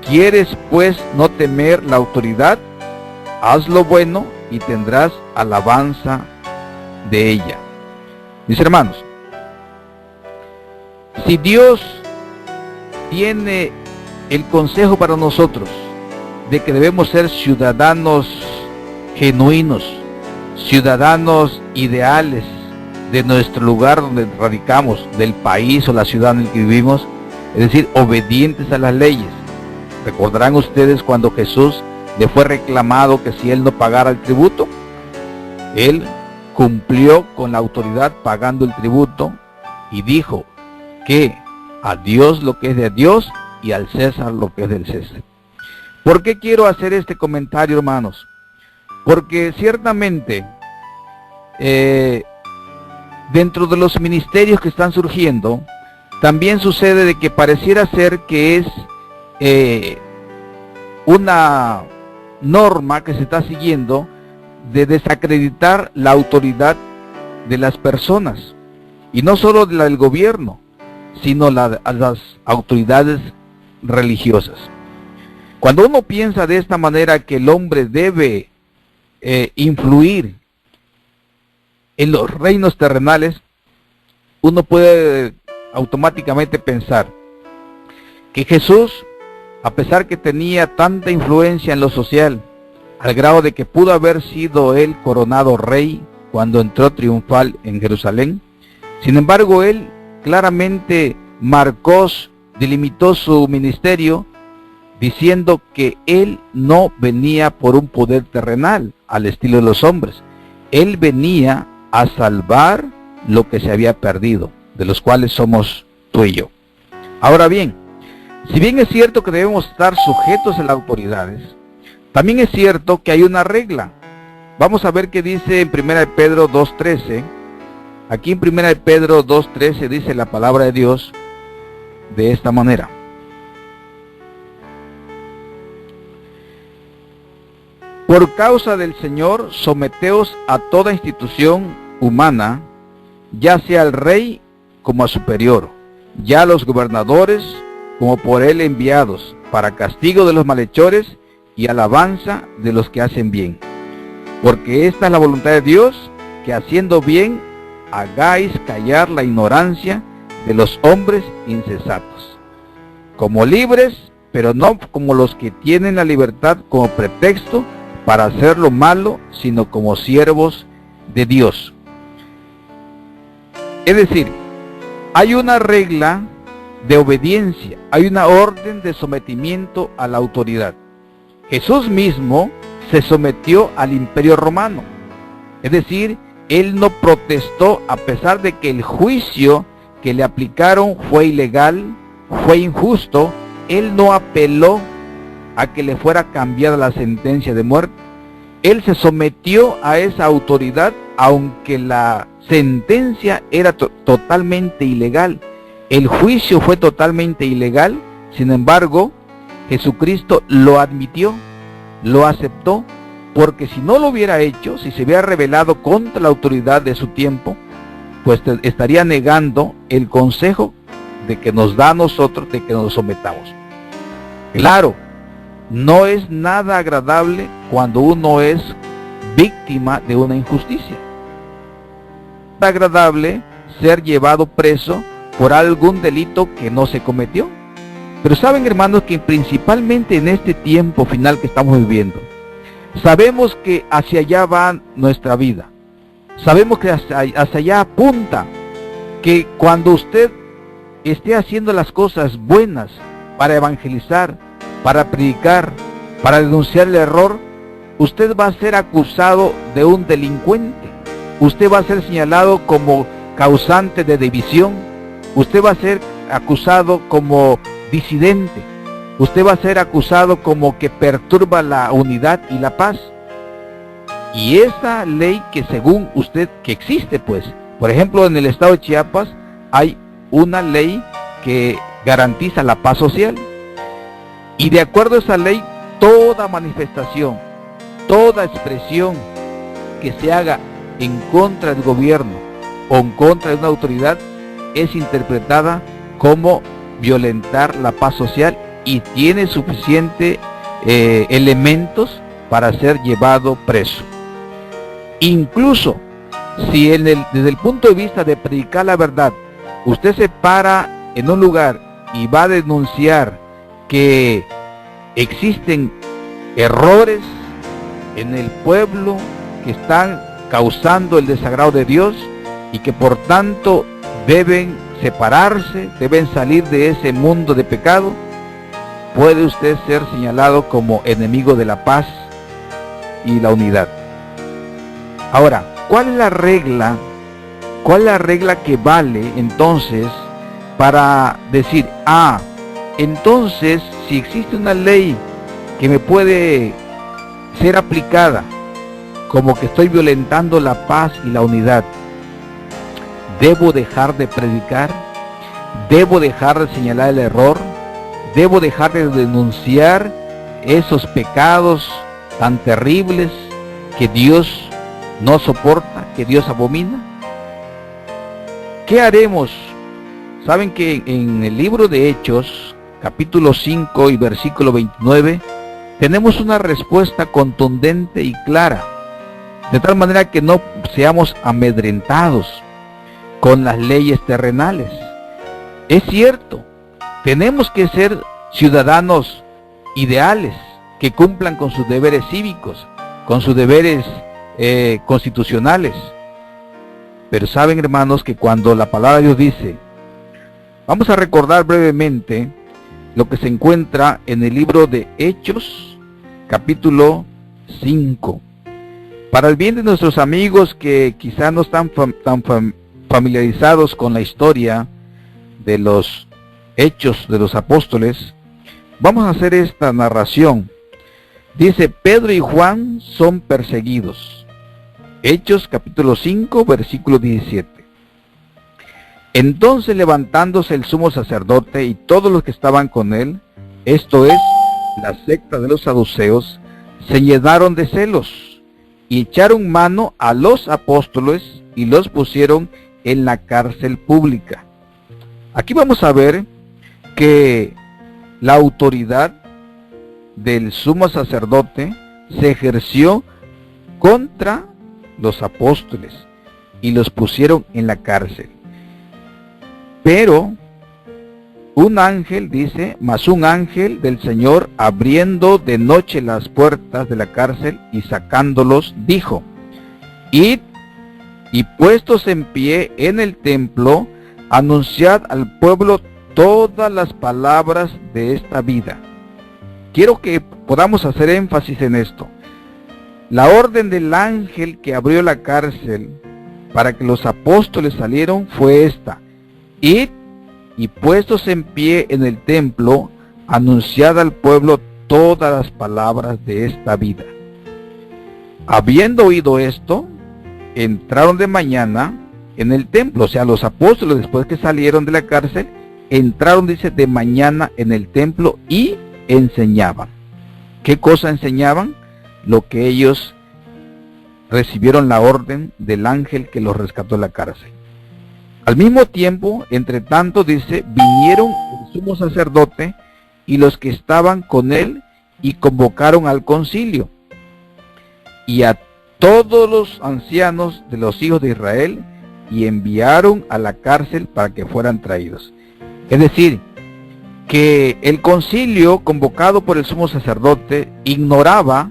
¿Quieres pues no temer la autoridad? Haz lo bueno y tendrás alabanza de ella. Mis hermanos, si Dios tiene el consejo para nosotros de que debemos ser ciudadanos genuinos, ciudadanos ideales de nuestro lugar donde radicamos, del país o la ciudad en el que vivimos, es decir, obedientes a las leyes. Recordarán ustedes cuando Jesús le fue reclamado que si él no pagara el tributo, él cumplió con la autoridad pagando el tributo y dijo que a Dios lo que es de Dios y al César lo que es del César. ¿Por qué quiero hacer este comentario, hermanos? Porque ciertamente dentro de los ministerios que están surgiendo, también sucede de que pareciera ser que es una norma que se está siguiendo de desacreditar la autoridad de las personas, y no solo la del gobierno, sino las autoridades religiosas. Cuando uno piensa de esta manera que el hombre debe influir en los reinos terrenales, uno puede automáticamente pensar que Jesús, a pesar que tenía tanta influencia en lo social, al grado de que pudo haber sido él coronado rey cuando entró triunfal en Jerusalén, sin embargo él claramente delimitó su ministerio diciendo que él no venía por un poder terrenal al estilo de los hombres. Él venía a salvar lo que se había perdido, de los cuales somos tú y yo. Ahora bien, si bien es cierto que debemos estar sujetos a las autoridades, también es cierto que hay una regla. Vamos a ver qué dice en 1 de Pedro 2.13. Aquí en 1 de Pedro 2.13 dice la palabra de Dios de esta manera. Por causa del Señor, someteos a toda institución humana, ya sea al rey como a superior, ya a los gobernadores como por él enviados, para castigo de los malhechores y alabanza de los que hacen bien. Porque esta es la voluntad de Dios, que haciendo bien, hagáis callar la ignorancia de los hombres insensatos, como libres, pero no como los que tienen la libertad como pretexto para hacer lo malo, sino como siervos de Dios. Es decir, hay una regla de obediencia, hay una orden de sometimiento a la autoridad. Jesús mismo se sometió al imperio romano, es decir, él no protestó a pesar de que el juicio que le aplicaron fue ilegal, fue injusto. Él no apeló a que le fuera cambiada la sentencia de muerte. Él se sometió a esa autoridad, aunque la sentencia era totalmente ilegal. El juicio fue totalmente ilegal. Sin embargo, Jesucristo lo admitió, lo aceptó, porque si no lo hubiera hecho, si se hubiera rebelado contra la autoridad de su tiempo, pues estaría negando el consejo de que nos da a nosotros de que nos sometamos. Claro, no es nada agradable cuando uno es víctima de una injusticia. Es agradable ser llevado preso por algún delito que no se cometió. Pero saben, hermanos, que principalmente en este tiempo final que estamos viviendo, sabemos que hacia allá va nuestra vida. Sabemos que hacia allá apunta, que cuando usted esté haciendo las cosas buenas para evangelizar, para predicar, para denunciar el error, usted va a ser acusado de un delincuente. Usted va a ser señalado como causante de división. Usted va a ser acusado como disidente. Usted va a ser acusado como que perturba la unidad y la paz. Y esa ley que según usted, que existe pues, por ejemplo en el estado de Chiapas hay una ley que garantiza la paz social. Y de acuerdo a esa ley, toda manifestación, toda expresión que se haga en contra del gobierno o en contra de una autoridad es interpretada como violentar la paz social y tiene suficiente elementos para ser llevado preso. Incluso si desde el punto de vista de predicar la verdad, usted se para en un lugar y va a denunciar que existen errores en el pueblo que están causando el desagrado de Dios y que por tanto deben separarse, deben salir de ese mundo de pecado, puede usted ser señalado como enemigo de la paz y la unidad. Ahora, ¿cuál es la regla? ¿Cuál es la regla que vale entonces para decir, entonces si existe una ley que me puede ser aplicada como que estoy violentando la paz y la unidad, ¿debo dejar de predicar? ¿Debo dejar de señalar el error? ¿Debo dejar de denunciar esos pecados tan terribles que Dios no soporta, que Dios abomina? ¿Qué haremos? Saben que en el libro de Hechos, capítulo 5 y versículo 29, tenemos una respuesta contundente y clara. de tal manera que no seamos amedrentados con las leyes terrenales. Es cierto, tenemos que ser ciudadanos ideales, que cumplan con sus deberes cívicos, con sus deberes constitucionales. Pero saben, hermanos, que cuando la palabra de Dios dice, vamos a recordar brevemente lo que se encuentra en el libro de Hechos, capítulo 5. Para el bien de nuestros amigos que quizá no están tan familiarizados con la historia de los Hechos de los Apóstoles, vamos a hacer esta narración. Dice, Pedro y Juan son perseguidos. Hechos capítulo 5, versículo 17. Entonces, levantándose el sumo sacerdote y todos los que estaban con él, esto es, la secta de los saduceos, se llenaron de celos y echaron mano a los apóstoles y los pusieron en la cárcel pública. Aquí vamos a ver que la autoridad del sumo sacerdote se ejerció contra los apóstoles y los pusieron en la cárcel. Pero un ángel, dice, mas un ángel del Señor, abriendo de noche las puertas de la cárcel y sacándolos, dijo, id y puestos en pie en el templo, anunciad al pueblo todas las palabras de esta vida. Quiero que podamos hacer énfasis en esto. La orden del ángel que abrió la cárcel para que los apóstoles salieron fue esta: id y puestos en pie en el templo, anunciad al pueblo todas las palabras de esta vida. Habiendo oído esto, entraron de mañana en el templo. O sea, los apóstoles, después que salieron de la cárcel, entraron, dice, de mañana en el templo y enseñaban. ¿Qué cosa enseñaban? Lo que ellos recibieron la orden del ángel que los rescató de la cárcel. Al mismo tiempo, entre tanto, dice, vinieron el sumo sacerdote y los que estaban con él y convocaron al concilio y a todos los ancianos de los hijos de Israel y enviaron a la cárcel para que fueran traídos. Es decir, que el concilio convocado por el sumo sacerdote ignoraba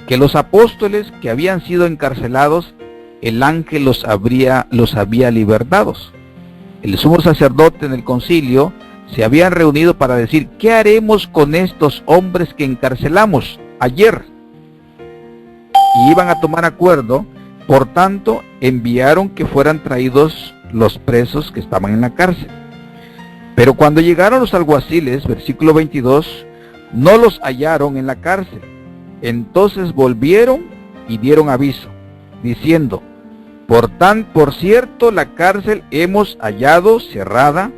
que los apóstoles que habían sido encarcelados, el ángel los había libertados. El sumo sacerdote en el concilio se habían reunido para decir, ¿qué haremos con estos hombres que encarcelamos ayer? Y iban a tomar acuerdo, por tanto, enviaron que fueran traídos los presos que estaban en la cárcel. Pero cuando llegaron los alguaciles, versículo 22, no los hallaron en la cárcel. Entonces volvieron y dieron aviso, diciendo, por cierto, la cárcel hemos hallado cerrada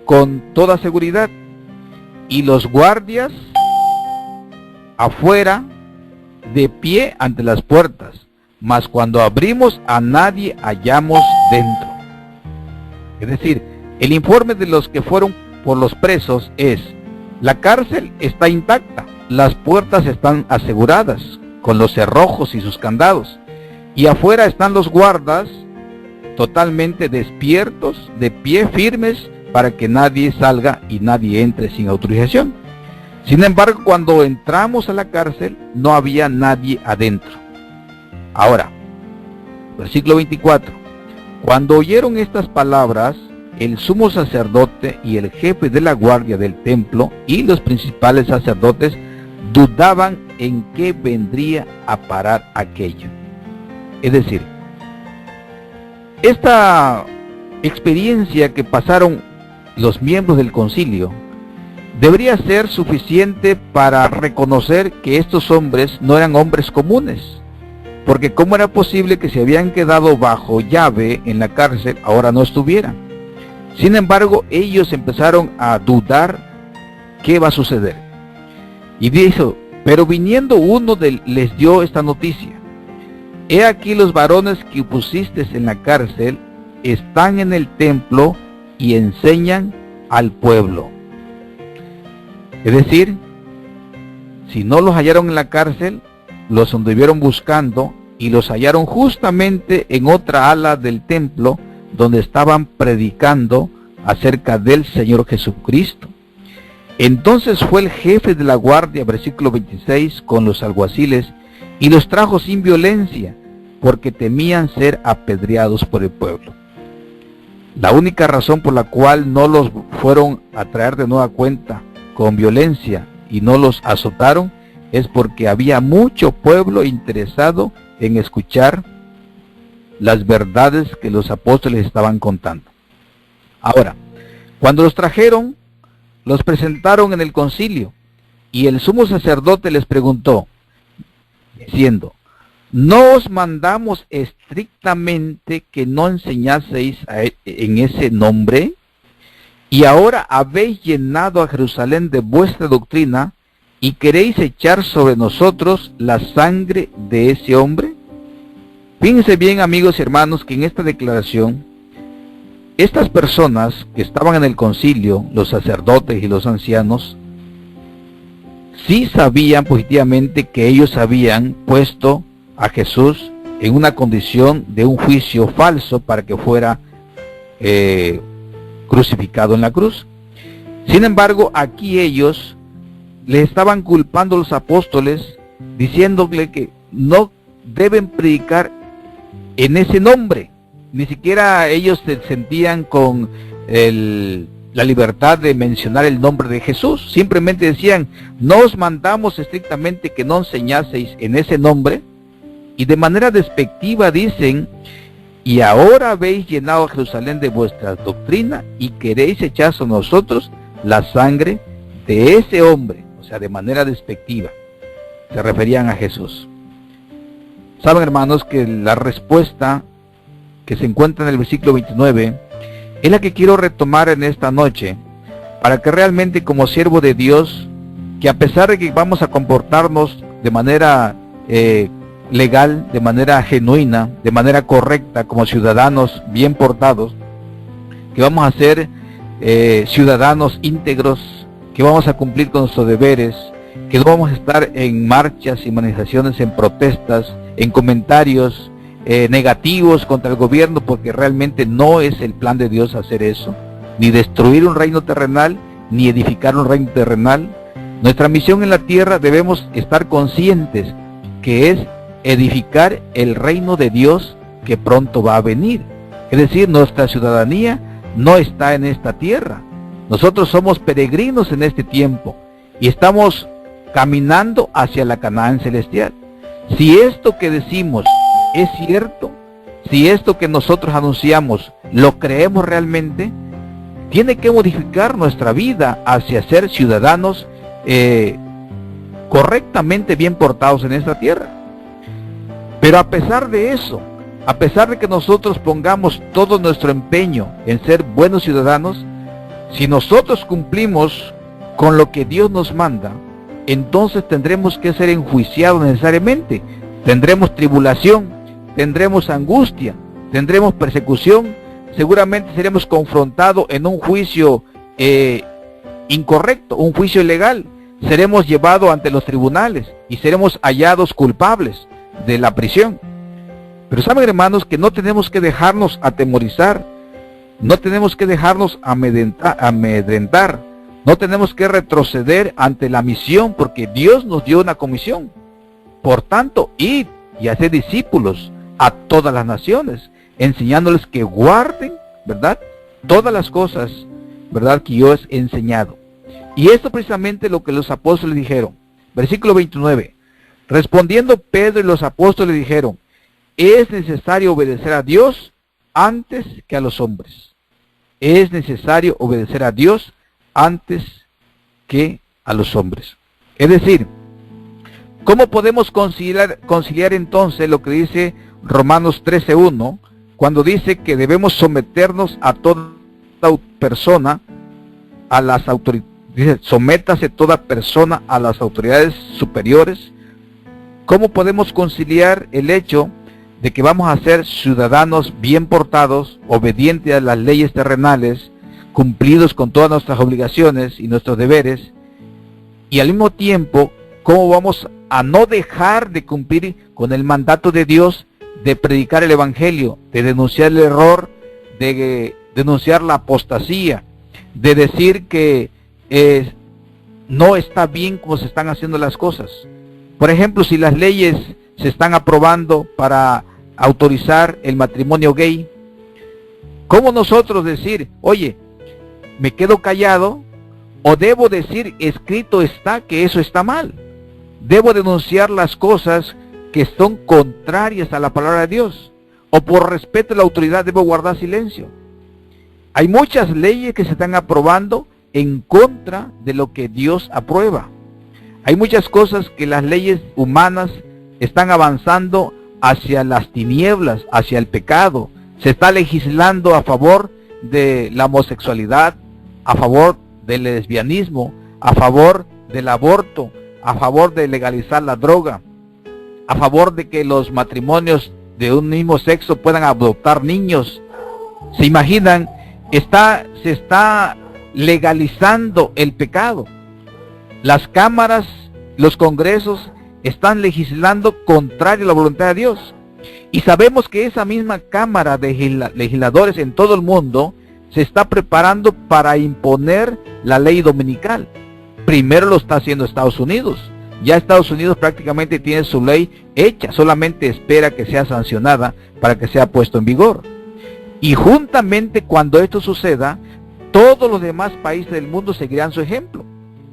con toda seguridad, y los guardias afuera de pie ante las puertas, mas cuando abrimos a nadie hallamos dentro. Es decir, el informe de los que fueron por los presos es, la cárcel está intacta, las puertas están aseguradas con los cerrojos y sus candados, y afuera están los guardas totalmente despiertos, de pie firmes, para que nadie salga y nadie entre sin autorización. Sin embargo, cuando entramos a la cárcel, no había nadie adentro. Ahora, versículo 24. Cuando oyeron estas palabras, el sumo sacerdote y el jefe de la guardia del templo y los principales sacerdotes dudaban en qué vendría a parar aquello. Es decir, esta experiencia que pasaron los miembros del concilio debería ser suficiente para reconocer que estos hombres no eran hombres comunes, porque ¿cómo era posible que se habían quedado bajo llave en la cárcel ahora no estuvieran? Sin embargo, ellos empezaron a dudar qué va a suceder. Y dijo, pero viniendo uno les dio esta noticia: he aquí los varones que pusiste en la cárcel están en el templo y enseñan al pueblo. Es decir, si no los hallaron en la cárcel, los anduvieron buscando y los hallaron justamente en otra ala del templo donde estaban predicando acerca del Señor Jesucristo. Entonces fue el jefe de la guardia, versículo 26, con los alguaciles y los trajo sin violencia, porque temían ser apedreados por el pueblo. La única razón por la cual no los fueron a traer de nueva cuenta con violencia y no los azotaron es porque había mucho pueblo interesado en escuchar las verdades que los apóstoles estaban contando. Ahora, cuando los trajeron, los presentaron en el concilio, y el sumo sacerdote les preguntó, diciendo, ¿no os mandamos estrictamente que no enseñaseis en ese nombre? Y ahora habéis llenado a Jerusalén de vuestra doctrina, y queréis echar sobre nosotros la sangre de ese hombre. Fíjense bien, amigos y hermanos, que en esta declaración, estas personas que estaban en el concilio, los sacerdotes y los ancianos, sí sabían positivamente que ellos habían puesto a Jesús en una condición de un juicio falso para que fuera crucificado en la cruz. Sin embargo, aquí ellos le estaban culpando a los apóstoles, diciéndole que no deben predicar en ese nombre. Ni siquiera ellos se sentían con la libertad de mencionar el nombre de Jesús. Simplemente decían, no os mandamos estrictamente que no enseñaseis en ese nombre. Y de manera despectiva dicen, y ahora habéis llenado a Jerusalén de vuestra doctrina y queréis echar sobre nosotros la sangre de ese hombre. O sea, de manera despectiva se referían a Jesús. Saben, hermanos, que la respuesta que se encuentra en el versículo 29 es la que quiero retomar en esta noche, para que realmente como siervo de Dios, que a pesar de que vamos a comportarnos de manera legal, de manera genuina, de manera correcta, como ciudadanos bien portados, que vamos a ser ciudadanos íntegros, que vamos a cumplir con nuestros deberes, que no vamos a estar en marchas y manifestaciones, en protestas, en comentarios negativos contra el gobierno, porque realmente no es el plan de Dios hacer eso, ni destruir un reino terrenal, ni edificar un reino terrenal. Nuestra misión en la tierra debemos estar conscientes que es edificar el reino de Dios que pronto va a venir. Es decir, nuestra ciudadanía no está en esta tierra. Nosotros somos peregrinos en este tiempo y estamos caminando hacia la Canaán celestial. Si esto que decimos es cierto, si esto que nosotros anunciamos lo creemos realmente, tiene que modificar nuestra vida hacia ser ciudadanos correctamente bien portados en esta tierra. Pero a pesar de eso, a pesar de que nosotros pongamos todo nuestro empeño en ser buenos ciudadanos, si nosotros cumplimos con lo que Dios nos manda, entonces tendremos que ser enjuiciados necesariamente. Tendremos tribulación, tendremos angustia, tendremos persecución, seguramente seremos confrontados en un juicio incorrecto, un juicio ilegal. Seremos llevados ante los tribunales y seremos hallados culpables de la prisión. Pero saben, hermanos, que no tenemos que dejarnos atemorizar, no tenemos que dejarnos amedrentar, no tenemos que retroceder ante la misión, porque Dios nos dio una comisión. Por tanto, id y haced discípulos a todas las naciones, enseñándoles que guarden, ¿verdad?, todas las cosas, ¿verdad?, que yo os he enseñado. Y esto precisamente lo que los apóstoles dijeron. Versículo 29. Respondiendo Pedro y los apóstoles dijeron, es necesario obedecer a Dios antes que a los hombres. Es necesario obedecer a Dios antes que a los hombres. Es decir, ¿cómo podemos conciliar entonces lo que dice Romanos 13:1, cuando dice que debemos someternos a toda persona, a las autoridades? Dice, sométase toda persona a las autoridades superiores. ¿Cómo podemos conciliar el hecho de que vamos a ser ciudadanos bien portados, obedientes a las leyes terrenales, cumplidos con todas nuestras obligaciones y nuestros deberes, y al mismo tiempo, cómo vamos a no dejar de cumplir con el mandato de Dios de predicar el evangelio, de denunciar el error, de denunciar la apostasía, de decir que no está bien como se están haciendo las cosas. Por ejemplo, si las leyes se están aprobando para autorizar el matrimonio gay, ¿cómo nosotros decir, oye, me quedo callado? ¿O debo decir, escrito está que eso está mal? ¿Debo denunciar las cosas que son contrarias a la palabra de Dios? ¿O por respeto a la autoridad debo guardar silencio? Hay muchas leyes que se están aprobando en contra de lo que Dios aprueba. Hay muchas cosas que las leyes humanas están avanzando hacia las tinieblas, hacia el pecado. Se está legislando a favor de la homosexualidad, a favor del lesbianismo, a favor del aborto, a favor de legalizar la droga, a favor de que los matrimonios de un mismo sexo puedan adoptar niños. ¿Se imaginan? Se está legalizando el pecado. Las cámaras, los congresos están legislando contrario a la voluntad de Dios. Y sabemos que esa misma cámara de legisladores en todo el mundo se está preparando para imponer la ley dominical. Primero lo está haciendo Estados Unidos. Ya Estados Unidos prácticamente tiene su ley hecha, solamente espera que sea sancionada para que sea puesto en vigor. Y juntamente cuando esto suceda, todos los demás países del mundo seguirán su ejemplo.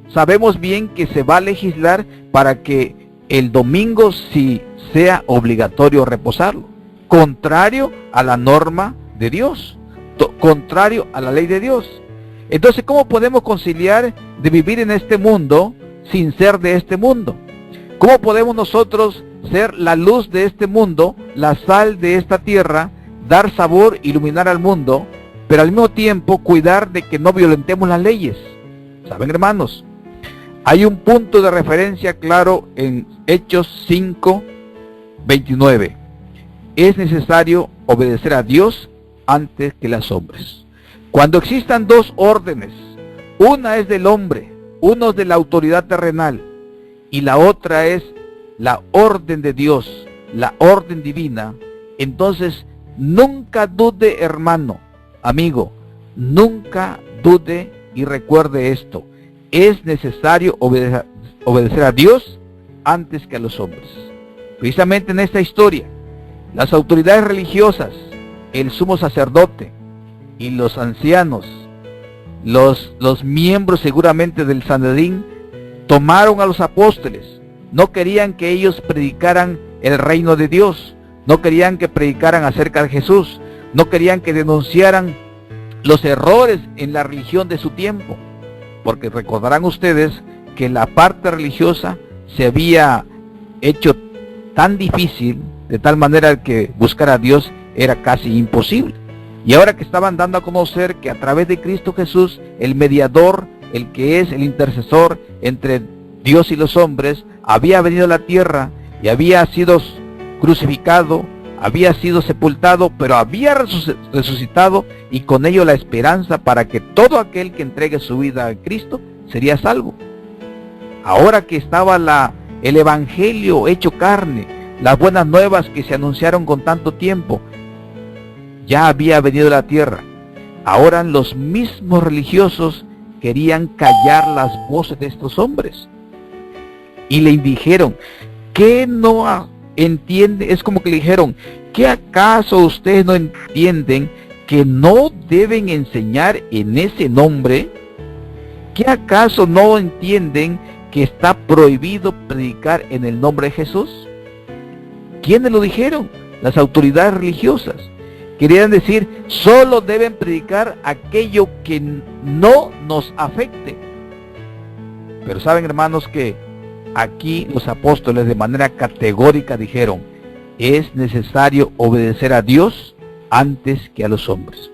Sabemos bien que se va a legislar para que el domingo sí sea obligatorio reposarlo, contrario a la norma de Dios, contrario a la ley de Dios. Entonces, ¿cómo podemos conciliar de vivir en este mundo sin ser de este mundo? ¿Cómo podemos nosotros ser la luz de este mundo, la sal de esta tierra, dar sabor, iluminar al mundo, pero al mismo tiempo cuidar de que no violentemos las leyes? ¿Saben, hermanos? Hay un punto de referencia claro en Hechos 5:29. Es necesario obedecer a Dios antes que los hombres. Cuando existan dos órdenes, una es del hombre, uno es de la autoridad terrenal, y la otra es la orden de Dios, la orden divina, entonces nunca dude, hermano, amigo, nunca dude y recuerde esto. Es necesario obedecer a Dios antes que a los hombres. Precisamente en esta historia, las autoridades religiosas, el sumo sacerdote y los ancianos, los miembros seguramente del Sanedrín, tomaron a los apóstoles. No querían que ellos predicaran el reino de Dios, no querían que predicaran acerca de Jesús, no querían que denunciaran los errores en la religión de su tiempo, porque recordarán ustedes que la parte religiosa se había hecho tan difícil, de tal manera que buscar a Dios era casi imposible. Y ahora que estaban dando a conocer que a través de Cristo Jesús, el mediador, el que es el intercesor entre Dios y los hombres, había venido a la tierra y había sido crucificado, había sido sepultado, pero había resucitado, y con ello la esperanza para que todo aquel que entregue su vida a Cristo sería salvo. Ahora que estaba el evangelio hecho carne, las buenas nuevas que se anunciaron con tanto tiempo, ya había venido a la tierra. Ahora los mismos religiosos querían callar las voces de estos hombres. Y le dijeron, ¿qué no entiende? Es como que le dijeron, ¿qué acaso ustedes no entienden que no deben enseñar en ese nombre? ¿Qué acaso no entienden que está prohibido predicar en el nombre de Jesús? ¿Quiénes lo dijeron? Las autoridades religiosas. Querían decir, solo deben predicar aquello que no nos afecte. Pero saben, hermanos, que aquí los apóstoles de manera categórica dijeron, es necesario obedecer a Dios antes que a los hombres.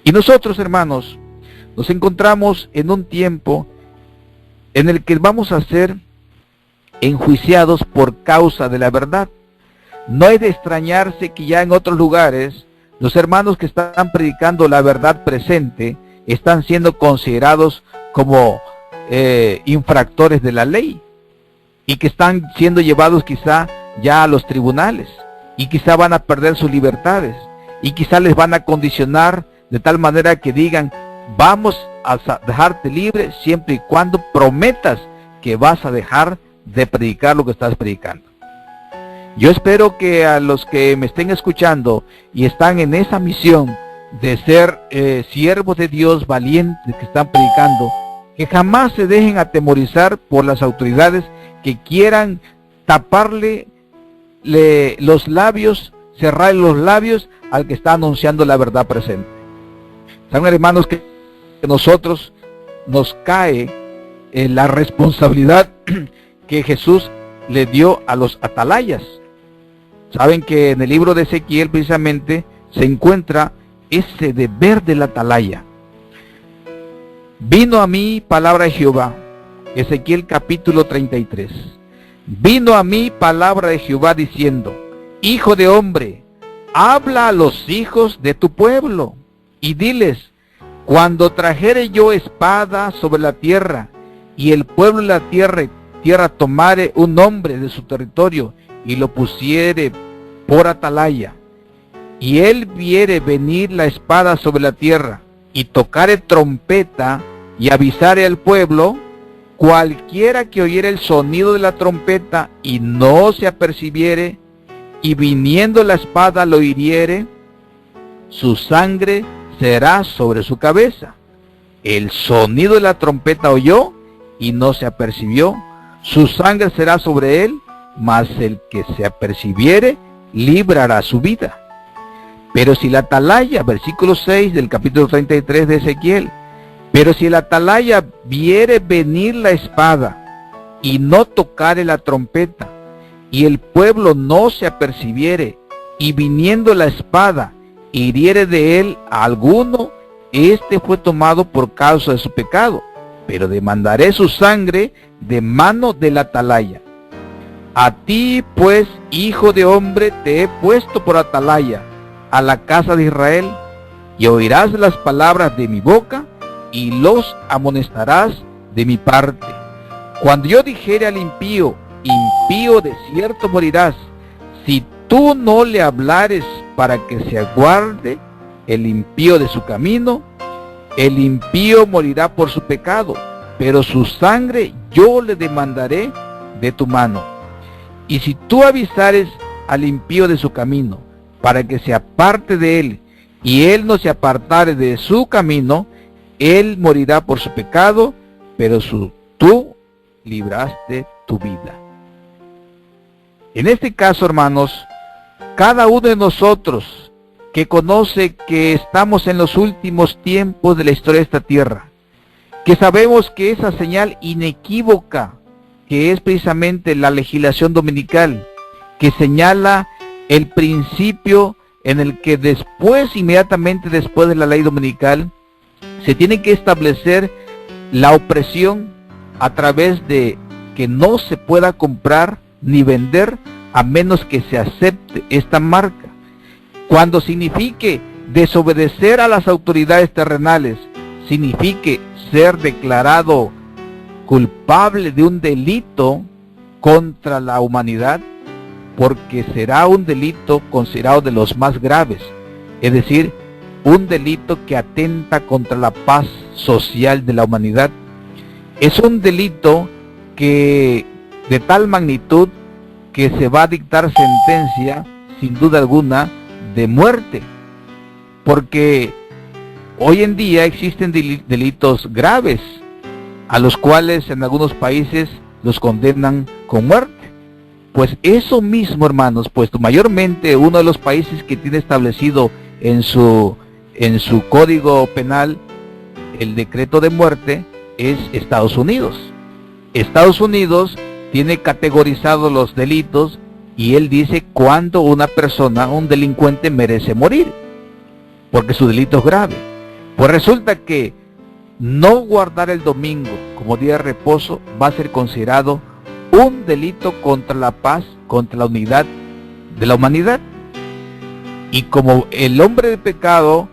Y nosotros, hermanos, nos encontramos en un tiempo en el que vamos a ser enjuiciados por causa de la verdad. No es de extrañarse que ya en otros lugares los hermanos que están predicando la verdad presente están siendo considerados como infractores de la ley. y que están siendo llevados quizá ya a los tribunales, y quizá van a perder sus libertades, y quizá les van a condicionar de tal manera que digan, vamos a dejarte libre siempre y cuando prometas que vas a dejar de predicar lo que estás predicando. Yo espero que a los que me estén escuchando y están en esa misión de ser siervos de Dios valientes que están predicando, que jamás se dejen atemorizar por las autoridades que quieran taparle los labios, cerrar los labios al que está anunciando la verdad presente. Saben, hermanos, que nosotros nos cae la responsabilidad que Jesús le dio a los atalayas. Saben que en el libro de Ezequiel precisamente se encuentra ese deber del atalaya. Vino a mí palabra de Jehová, Ezequiel capítulo 33. Vino a mí palabra de Jehová diciendo, hijo de hombre, habla a los hijos de tu pueblo y diles, cuando trajere yo espada sobre la tierra y el pueblo de la tierra tomare un hombre de su territorio y lo pusiere por atalaya, y él viere venir la espada sobre la tierra, y tocare trompeta, y avisare al pueblo, cualquiera que oyere el sonido de la trompeta, y no se apercibiere, y viniendo la espada lo hiriere, su sangre será sobre su cabeza. El sonido de la trompeta oyó, y no se apercibió, su sangre será sobre él, mas el que se apercibiere, librará su vida. Pero si la atalaya, versículo 6 del capítulo 33 de Ezequiel, pero si el atalaya viere venir la espada y no tocare la trompeta, y el pueblo no se apercibiere, y viniendo la espada hiriere de él a alguno, este fue tomado por causa de su pecado, pero demandaré su sangre de mano del atalaya. A ti, pues, hijo de hombre, te he puesto por atalaya a la casa de Israel, y oirás las palabras de mi boca, y los amonestarás de mi parte. Cuando yo dijere al impío, impío de cierto morirás, si tú no le hablares para que se aguarde el impío de su camino, el impío morirá por su pecado, pero su sangre yo le demandaré de tu mano. Y si tú avisares al impío de su camino, para que se aparte de él, y él no se apartare de su camino, él morirá por su pecado, pero tú libraste tu vida. En este caso, hermanos, cada uno de nosotros que conoce que estamos en los últimos tiempos de la historia de esta tierra, que sabemos que esa señal inequívoca, que es precisamente la legislación dominical, que señala el principio en el que inmediatamente después de la ley dominical, se tiene que establecer la opresión a través de que no se pueda comprar ni vender a menos que se acepte esta marca. Cuando signifique desobedecer a las autoridades terrenales, signifique ser declarado culpable de un delito contra la humanidad, porque será un delito considerado de los más graves, es decir, un delito que atenta contra la paz social de la humanidad. Es un delito que de tal magnitud que se va a dictar sentencia, sin duda alguna, de muerte, porque hoy en día existen delitos graves a los cuales en algunos países los condenan con muerte. Pues eso mismo, hermanos, pues mayormente uno de los países que tiene establecido en su código penal el decreto de muerte es Estados Unidos. Estados Unidos tiene categorizados los delitos y él dice cuándo una persona, un delincuente, merece morir, porque su delito es grave. Pues resulta que no guardar el domingo como día de reposo va a ser considerado un delito contra la paz, contra la unidad de la humanidad. Y como el hombre de pecado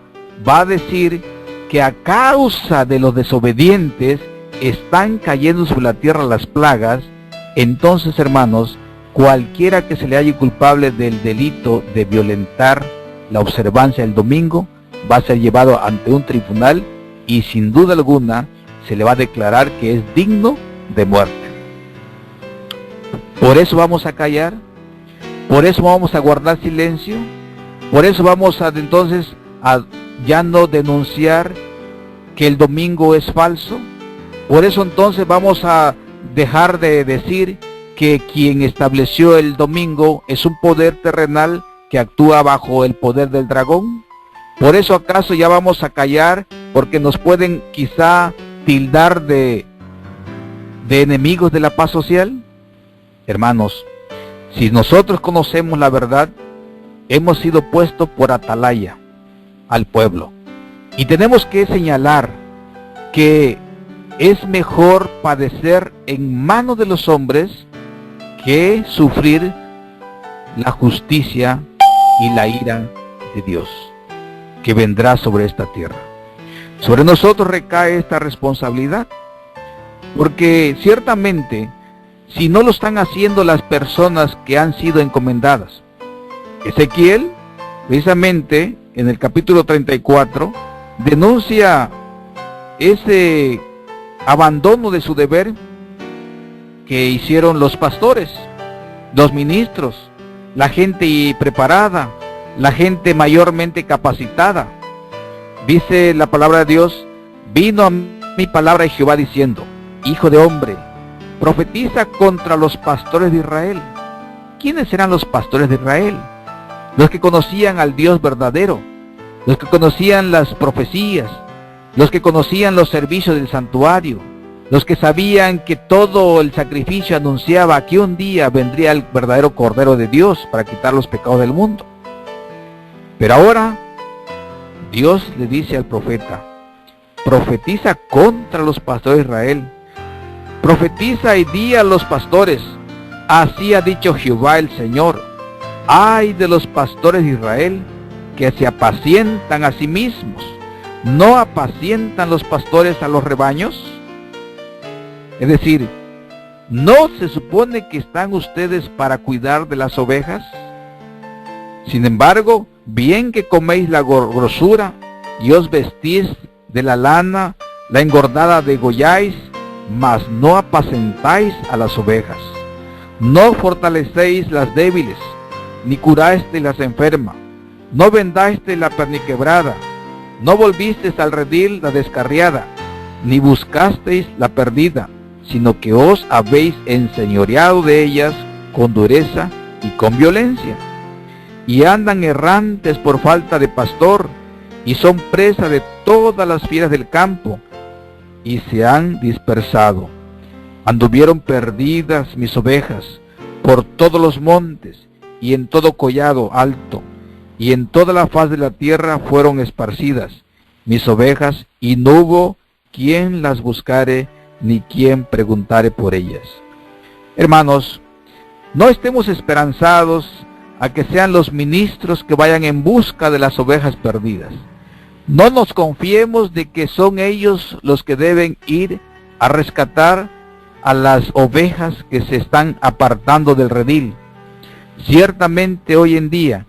va a decir que a causa de los desobedientes están cayendo sobre la tierra las plagas, entonces, hermanos, cualquiera que se le halle culpable del delito de violentar la observancia del domingo va a ser llevado ante un tribunal y sin duda alguna se le va a declarar que es digno de muerte. Por eso vamos a callar, por eso vamos a guardar silencio, por eso vamos a entonces a ya no denunciar que el domingo es falso, por eso entonces vamos a dejar de decir que quien estableció el domingo es un poder terrenal que actúa bajo el poder del dragón. Por eso acaso ya vamos a callar, porque nos pueden quizá tildar de enemigos de la paz social. Hermanos, si nosotros conocemos la verdad, hemos sido puestos por atalaya al pueblo. Y tenemos que señalar que es mejor padecer en manos de los hombres que sufrir la justicia y la ira de Dios que vendrá sobre esta tierra. Sobre nosotros recae esta responsabilidad, porque ciertamente si no lo están haciendo las personas que han sido encomendadas. Ezequiel, precisamente en el capítulo 34, denuncia ese abandono de su deber que hicieron los pastores, los ministros, la gente preparada, la gente mayormente capacitada. Dice la palabra de Dios: vino a mi palabra de Jehová diciendo, hijo de hombre, profetiza contra los pastores de Israel. ¿Quiénes eran los pastores de Israel? Los que conocían al Dios verdadero, los que conocían las profecías, los que conocían los servicios del santuario, los que sabían que todo el sacrificio anunciaba que un día vendría el verdadero Cordero de Dios para quitar los pecados del mundo. Pero ahora Dios le dice al profeta: profetiza contra los pastores de Israel. Profetiza y di a los pastores: así ha dicho Jehová el Señor, ay de los pastores de Israel que se apacientan a sí mismos. ¿No apacientan los pastores a los rebaños? Es decir, ¿no se supone que están ustedes para cuidar de las ovejas? Sin embargo, bien que coméis la grosura y os vestís de la lana, la engordada degolláis, mas no apacentáis a las ovejas. No fortalecéis las débiles, ni curasteis las enfermas. No vendasteis la perniquebrada, no volvisteis al redil la descarriada, ni buscasteis la perdida, sino que os habéis enseñoreado de ellas con dureza y con violencia. Y andan errantes por falta de pastor, y son presa de todas las fieras del campo, y se han dispersado. Anduvieron perdidas mis ovejas por todos los montes, y en todo collado alto, y en toda la faz de la tierra fueron esparcidas mis ovejas, y no hubo quien las buscare, ni quien preguntare por ellas. Hermanos, no estemos esperanzados a que sean los ministros que vayan en busca de las ovejas perdidas. No nos confiemos de que son ellos los que deben ir a rescatar a las ovejas que se están apartando del redil. Ciertamente hoy en día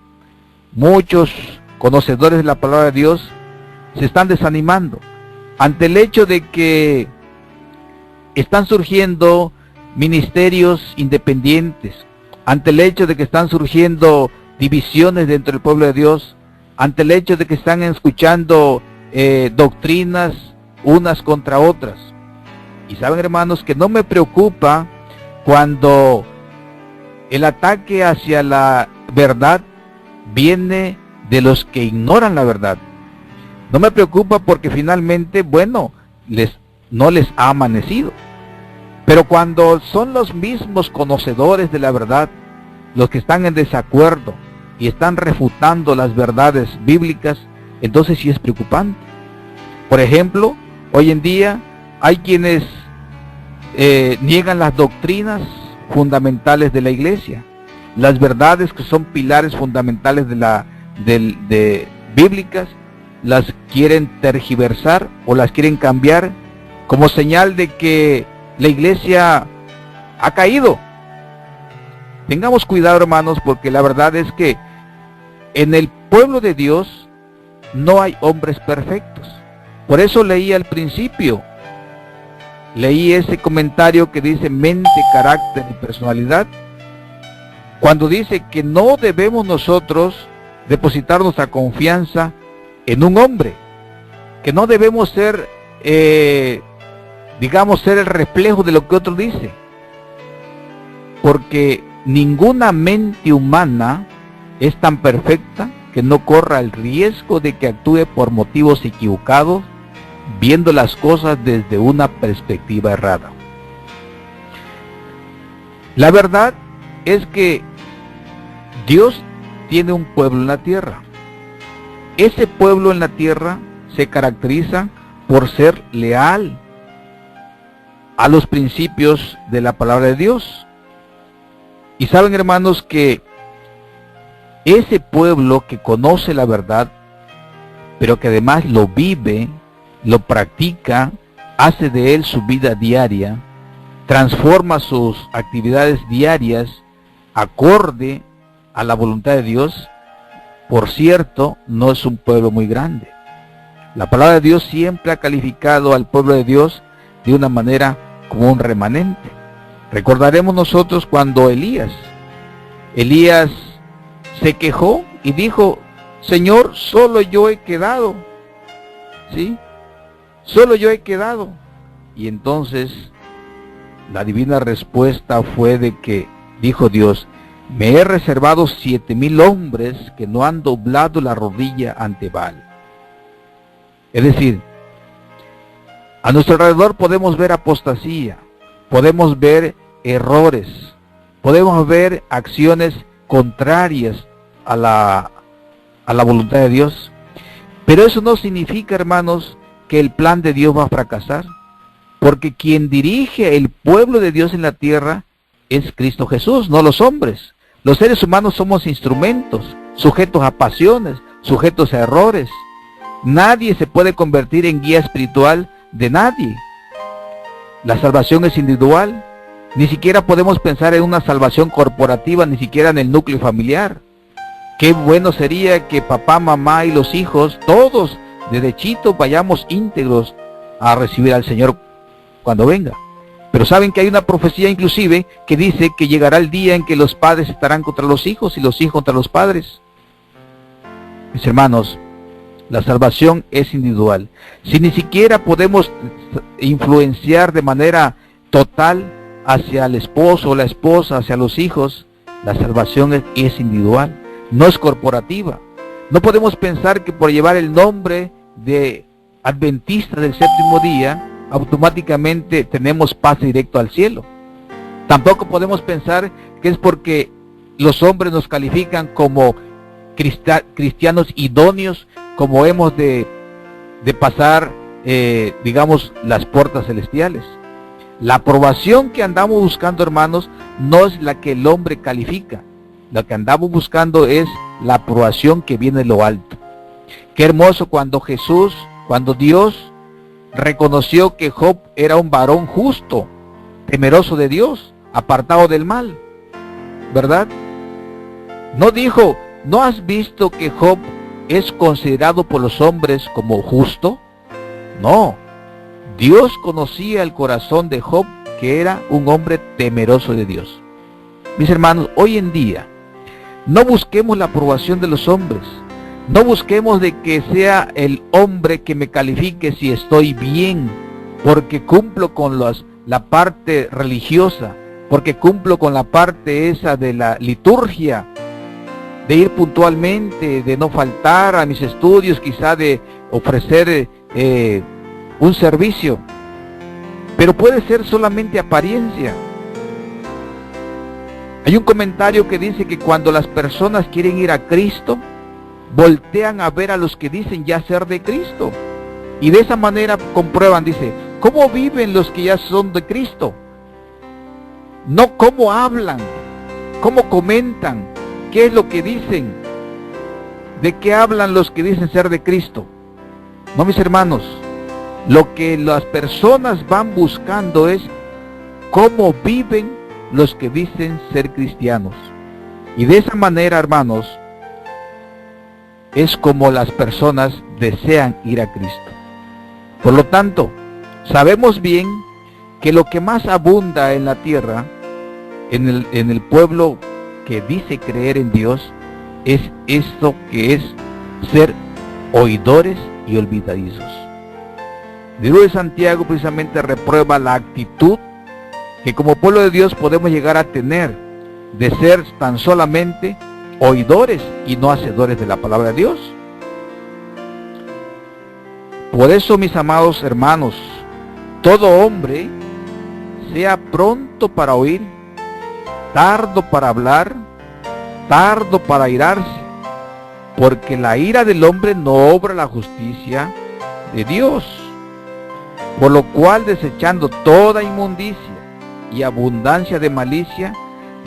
muchos conocedores de la palabra de Dios se están desanimando ante el hecho de que están surgiendo ministerios independientes, ante el hecho de que están surgiendo divisiones dentro del pueblo de Dios, ante el hecho de que están escuchando doctrinas unas contra otras. Y saben, hermanos, que no me preocupa cuando el ataque hacia la verdad viene de los que ignoran la verdad. No me preocupa porque finalmente, bueno, no les ha amanecido. Pero cuando son los mismos conocedores de la verdad los que están en desacuerdo y están refutando las verdades bíblicas, entonces sí es preocupante. Por ejemplo, hoy en día hay quienes niegan las doctrinas fundamentales de la iglesia, las verdades que son pilares fundamentales de bíblicas, las quieren tergiversar o las quieren cambiar como señal de que la iglesia ha caído. Tengamos cuidado, hermanos, porque la verdad es que en el pueblo de Dios no hay hombres perfectos. Por eso leí al principio, leí ese comentario que dice mente, carácter y personalidad, cuando dice que no debemos nosotros depositar nuestra confianza en un hombre, que no debemos ser, digamos, ser el reflejo de lo que otro dice, porque ninguna mente humana es tan perfecta que no corra el riesgo de que actúe por motivos equivocados, viendo las cosas desde una perspectiva errada. La verdad es que Dios tiene un pueblo en la tierra. Ese pueblo en la tierra se caracteriza por ser leal a los principios de la palabra de Dios. Y saben, hermanos, que ese pueblo que conoce la verdad, pero que además lo vive, lo practica, hace de él su vida diaria, transforma sus actividades diarias acorde a la voluntad de Dios, por cierto, no es un pueblo muy grande. La palabra de Dios siempre ha calificado al pueblo de Dios de una manera como un remanente. Recordaremos nosotros cuando Elías se quejó y dijo: Señor, solo yo he quedado, ¿sí? Solo yo he quedado. Y entonces la divina respuesta fue de que dijo Dios: me he reservado 7,000 hombres que no han doblado la rodilla ante Baal. Es decir, a nuestro alrededor podemos ver apostasía, podemos ver errores, podemos ver acciones contrarias a la voluntad de Dios. Pero eso no significa, hermanos, que el plan de Dios va a fracasar, porque quien dirige el pueblo de Dios en la tierra es Cristo Jesús, no los hombres. Los seres humanos somos instrumentos, sujetos a pasiones, sujetos a errores. Nadie se puede convertir en guía espiritual de nadie. La salvación es individual. Ni siquiera podemos pensar en una salvación corporativa, ni siquiera en el núcleo familiar. Qué bueno sería que papá, mamá y los hijos, todos de derechito, vayamos íntegros a recibir al Señor cuando venga. Pero saben que hay una profecía inclusive que dice que llegará el día en que los padres estarán contra los hijos y los hijos contra los padres. Mis hermanos, la salvación es individual. Si ni siquiera podemos influenciar de manera total hacia el esposo o la esposa, hacia los hijos, la salvación es individual, no es corporativa. No podemos pensar que por llevar el nombre de adventista del séptimo día, automáticamente tenemos pase directo al cielo. Tampoco podemos pensar que es porque los hombres nos califican como cristianos idóneos, como hemos de pasar, digamos, las puertas celestiales. La aprobación que andamos buscando, hermanos, no es la que el hombre califica. Lo que andamos buscando es la aprobación que viene de lo alto. Qué hermoso cuando Dios reconoció que Job era un varón justo, temeroso de Dios, apartado del mal, ¿verdad? No dijo: ¿no has visto que Job es considerado por los hombres como justo? No, Dios conocía el corazón de Job, que era un hombre temeroso de Dios. Mis hermanos, hoy en día, no busquemos la aprobación de los hombres. No busquemos de que sea el hombre que me califique si estoy bien, porque cumplo con la parte religiosa, porque cumplo con la parte esa de la liturgia, de ir puntualmente, de no faltar a mis estudios, quizá de ofrecer un servicio. Pero puede ser solamente apariencia. Hay un comentario que dice que cuando las personas quieren ir a Cristo, voltean a ver a los que dicen ya ser de Cristo. Y de esa manera comprueban, dice, ¿cómo viven los que ya son de Cristo? No cómo hablan, cómo comentan, qué es lo que dicen, de qué hablan los que dicen ser de Cristo. No, mis hermanos, lo que las personas van buscando es cómo viven los que dicen ser cristianos. Y de esa manera, hermanos, es como las personas desean ir a Cristo. Por lo tanto, sabemos bien que lo que más abunda en la tierra, en el pueblo que dice creer en Dios, es esto que es ser oidores y olvidadizos. El libro de Santiago precisamente reprueba la actitud que como pueblo de Dios podemos llegar a tener de ser tan solamente oidores y no hacedores de la palabra de Dios. Por eso, mis amados hermanos, todo hombre sea pronto para oír, tardo para hablar, tardo para airarse, porque la ira del hombre no obra la justicia de Dios. Por lo cual, desechando toda inmundicia y abundancia de malicia,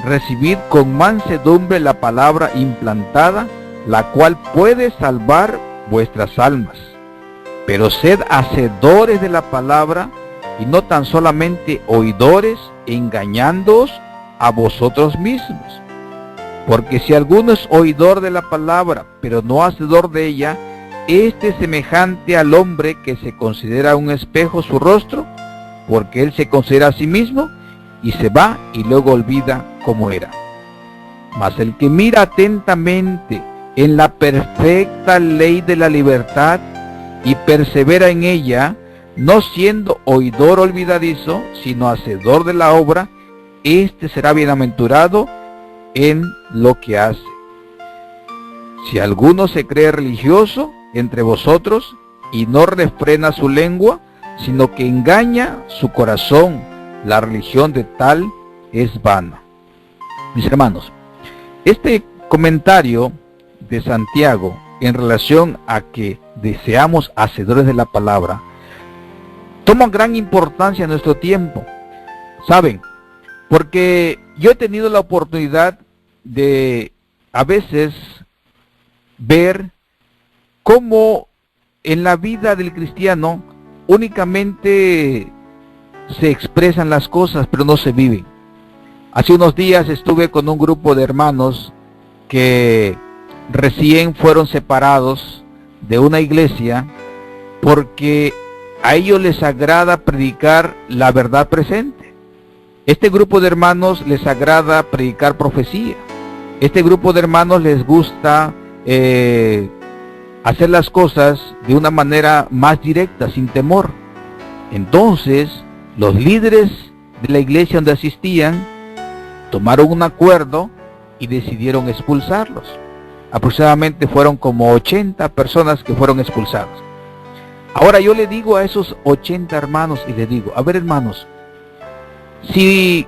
recibid con mansedumbre la palabra implantada, la cual puede salvar vuestras almas. Pero sed hacedores de la palabra, y no tan solamente oidores, engañándoos a vosotros mismos. Porque si alguno es oidor de la palabra, pero no hacedor de ella, este es semejante al hombre que se considera un espejo su rostro, porque él se considera a sí mismo, y se va y luego olvida cómo era. Mas el que mira atentamente en la perfecta ley de la libertad y persevera en ella, no siendo oidor olvidadizo, sino hacedor de la obra, este será bienaventurado en lo que hace. Si alguno se cree religioso entre vosotros y no refrena su lengua, sino que engaña su corazón, la religión de tal es vana. Mis hermanos, este comentario de Santiago en relación a que deseamos hacedores de la palabra toma gran importancia en nuestro tiempo. ¿Saben? Porque yo he tenido la oportunidad de a veces ver cómo en la vida del cristiano únicamente se expresan las cosas, pero no se viven. Hace unos días estuve con un grupo de hermanos que recién fueron separados de una iglesia porque a ellos les agrada predicar la verdad presente. Este grupo de hermanos les agrada predicar profecía. Este grupo de hermanos les gusta hacer las cosas de una manera más directa, sin temor. Entonces, los líderes de la iglesia donde asistían tomaron un acuerdo y decidieron expulsarlos. Aproximadamente fueron como 80 personas que fueron expulsadas. Ahora yo le digo a esos 80 hermanos y les digo, a ver hermanos, si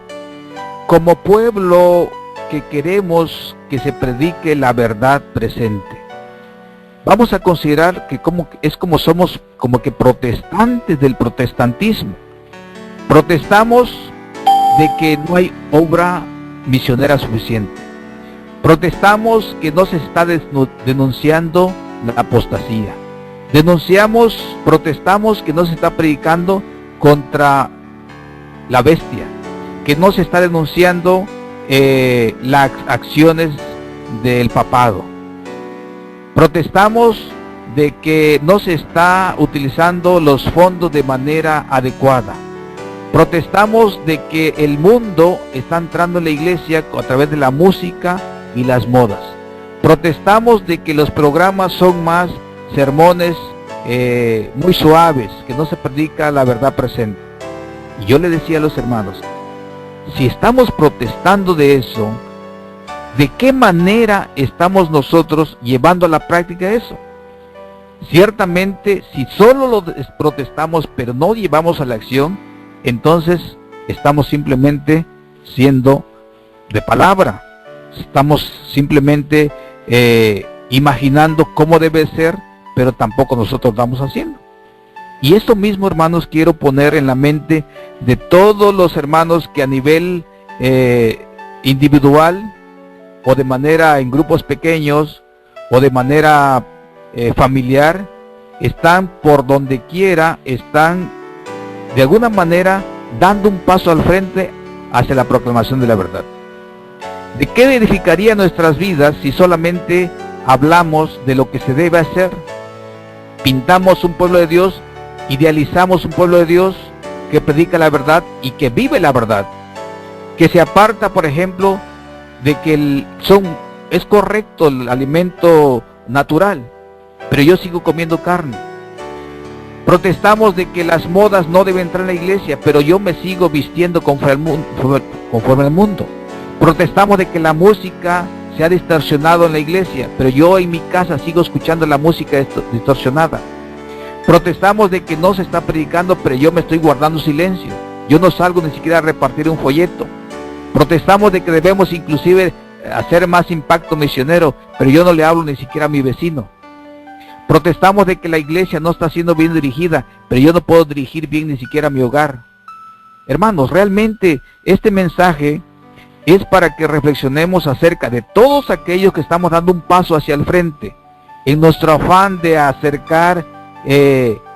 como pueblo que queremos que se predique la verdad presente, vamos a considerar que somos como que protestantes del protestantismo. Protestamos de que no hay obra misionera suficiente. Protestamos que no se está denunciando la apostasía. Protestamos que no se está predicando contra la bestia, que no se está denunciando las acciones del papado. Protestamos de que no se está utilizando los fondos de manera adecuada. Protestamos de que el mundo está entrando en la iglesia a través de la música y las modas. Protestamos de que los programas son más sermones muy suaves, que no se predica la verdad presente. Y yo le decía a los hermanos, si estamos protestando de eso, ¿de qué manera estamos nosotros llevando a la práctica eso? Ciertamente, si solo lo protestamos pero no llevamos a la acción, entonces estamos simplemente siendo de palabra. Estamos simplemente imaginando cómo debe ser, pero tampoco nosotros estamos haciendo. Y esto mismo, hermanos, quiero poner en la mente de todos los hermanos que a nivel individual o de manera en grupos pequeños o de manera familiar, están por donde quiera, están de alguna manera dando un paso al frente hacia la proclamación de la verdad. ¿De qué edificaría nuestras vidas si solamente hablamos de lo que se debe hacer? Pintamos un pueblo de Dios, idealizamos un pueblo de Dios que predica la verdad y que vive la verdad, que se aparta, por ejemplo, de que es correcto el alimento natural, pero yo sigo comiendo carne. Protestamos de que las modas no deben entrar en la iglesia, pero yo me sigo vistiendo conforme al mundo. Protestamos de que la música se ha distorsionado en la iglesia, pero yo en mi casa sigo escuchando la música distorsionada. Protestamos de que no se está predicando, pero yo me estoy guardando silencio. Yo no salgo ni siquiera a repartir un folleto. Protestamos de que debemos inclusive hacer más impacto misionero, pero yo no le hablo ni siquiera a mi vecino. Protestamos de que la iglesia no está siendo bien dirigida, pero yo no puedo dirigir bien ni siquiera mi hogar. Hermanos, realmente este mensaje es para que reflexionemos acerca de todos aquellos que estamos dando un paso hacia el frente, en nuestro afán de acercar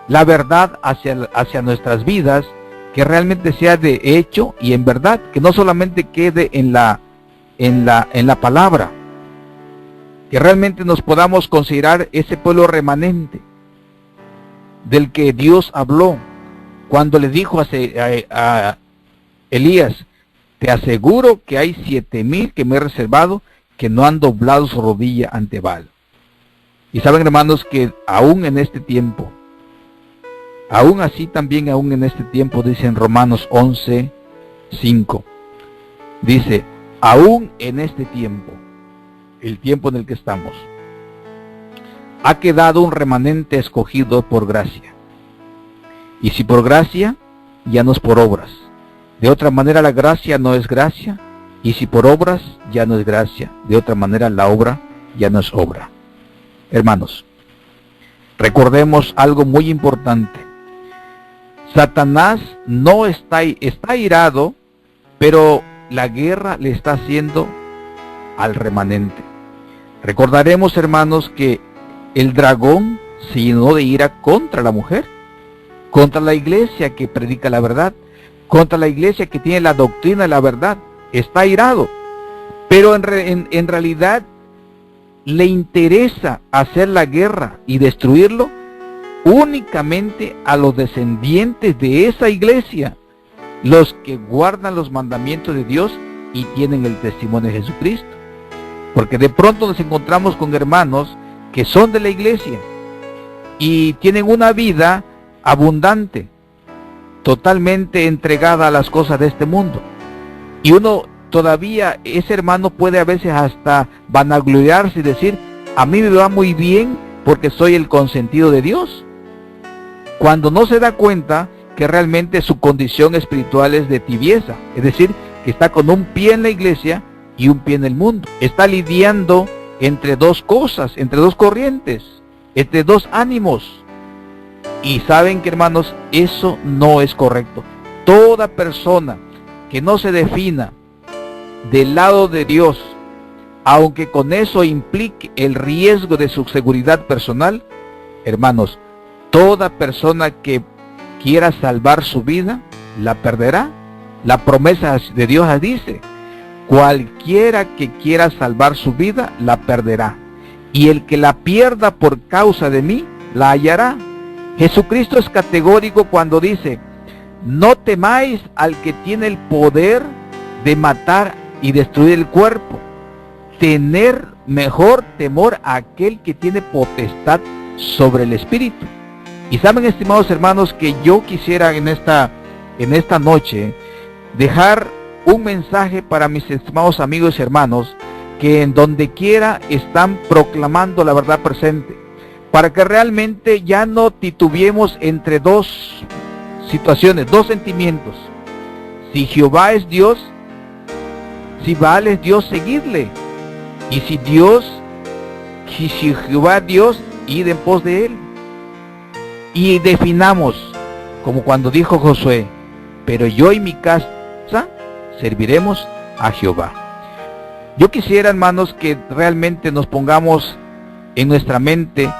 la verdad hacia nuestras vidas, que realmente sea de hecho y en verdad, que no solamente quede en la palabra, que realmente nos podamos considerar ese pueblo remanente del que Dios habló cuando le dijo a Elías: te aseguro que hay 7,000 que me he reservado que no han doblado su rodilla ante Baal. Y saben, hermanos, que aún en este tiempo, aún así también aún en este tiempo, dice en Romanos 11:5, dice, aún en este tiempo, el tiempo en el que estamos, ha quedado un remanente escogido por gracia. Y si por gracia, ya no es por obras. De otra manera la gracia no es gracia, y si por obras, ya no es gracia. De otra manera la obra ya no es obra. Hermanos, recordemos algo muy importante. Satanás no está airado, pero la guerra le está haciendo al remanente. Recordaremos, hermanos, que el dragón se llenó de ira contra la mujer, contra la iglesia que predica la verdad, contra la iglesia que tiene la doctrina de la verdad. Está airado, pero en realidad le interesa hacer la guerra y destruirlo únicamente a los descendientes de esa iglesia, los que guardan los mandamientos de Dios y tienen el testimonio de Jesucristo. Porque de pronto nos encontramos con hermanos que son de la iglesia y tienen una vida abundante, totalmente entregada a las cosas de este mundo. Y uno todavía, ese hermano puede a veces hasta vanagloriarse y decir: a mí me va muy bien porque soy el consentido de Dios, cuando no se da cuenta que realmente su condición espiritual es de tibieza, es decir, que está con un pie en la iglesia y un pie en el mundo. Está lidiando entre dos cosas, entre dos corrientes, entre dos ánimos. Y saben que, hermanos, eso no es correcto. Toda persona que no se defina del lado de Dios, aunque con eso implique el riesgo de su seguridad personal, hermanos, toda persona que quiera salvar su vida, la perderá. La promesa de Dios dice: cualquiera que quiera salvar su vida, la perderá. Y el que la pierda por causa de mí, la hallará. Jesucristo es categórico cuando dice: no temáis al que tiene el poder de matar y destruir el cuerpo. Tener mejor temor a aquel que tiene potestad sobre el espíritu. Y saben, estimados hermanos, que yo quisiera en esta noche dejar un mensaje para mis estimados amigos y hermanos que en donde quiera están proclamando la verdad presente, para que realmente ya no titubeemos entre dos situaciones, dos sentimientos. Si Jehová es Dios, si Baal es Dios, seguidle. Y si Jehová es Dios, id en pos de él. Y definamos, como cuando dijo Josué: pero yo y mi casa serviremos a Jehová. Yo quisiera, hermanos, que realmente nos pongamos en nuestra mente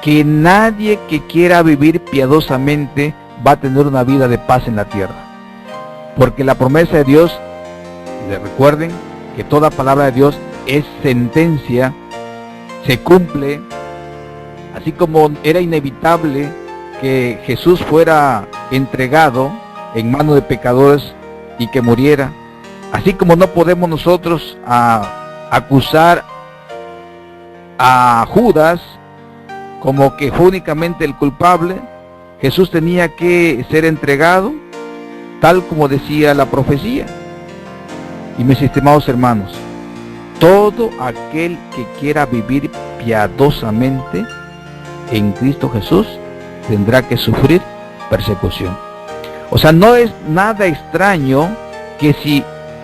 que nadie que quiera vivir piadosamente va a tener una vida de paz en la tierra, porque la promesa de Dios Recuerden que toda palabra de Dios es sentencia, se cumple, así como era inevitable que Jesús fuera entregado en manos de pecadores y que muriera, así como no podemos nosotros acusar a Judas como que fue únicamente el culpable, Jesús tenía que ser entregado tal como decía la profecía. Y mis estimados hermanos, todo aquel que quiera vivir piadosamente en Cristo Jesús tendrá que sufrir persecución. O sea, no es nada extraño que si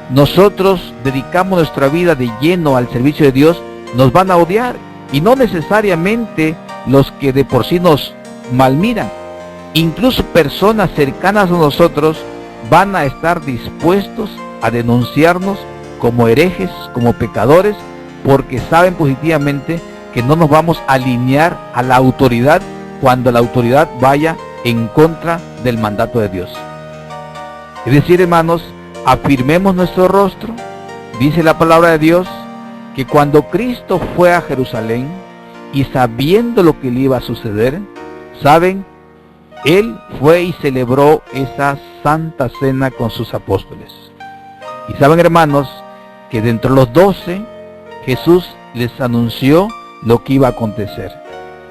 nosotros dedicamos nuestra vida de lleno al servicio de Dios, nos van a odiar, y no necesariamente los que de por sí nos malmiran. Incluso personas cercanas a nosotros van a estar dispuestos a denunciarnos como herejes, como pecadores, porque saben positivamente que no nos vamos a alinear a la autoridad cuando la autoridad vaya en contra del mandato de Dios. Es decir, hermanos, afirmemos nuestro rostro. Dice la palabra de Dios que cuando Cristo fue a Jerusalén y sabiendo lo que le iba a suceder, ¿saben? Él fue y celebró esa santa cena con sus apóstoles. Y saben, hermanos, que dentro de los 12, Jesús les anunció lo que iba a acontecer.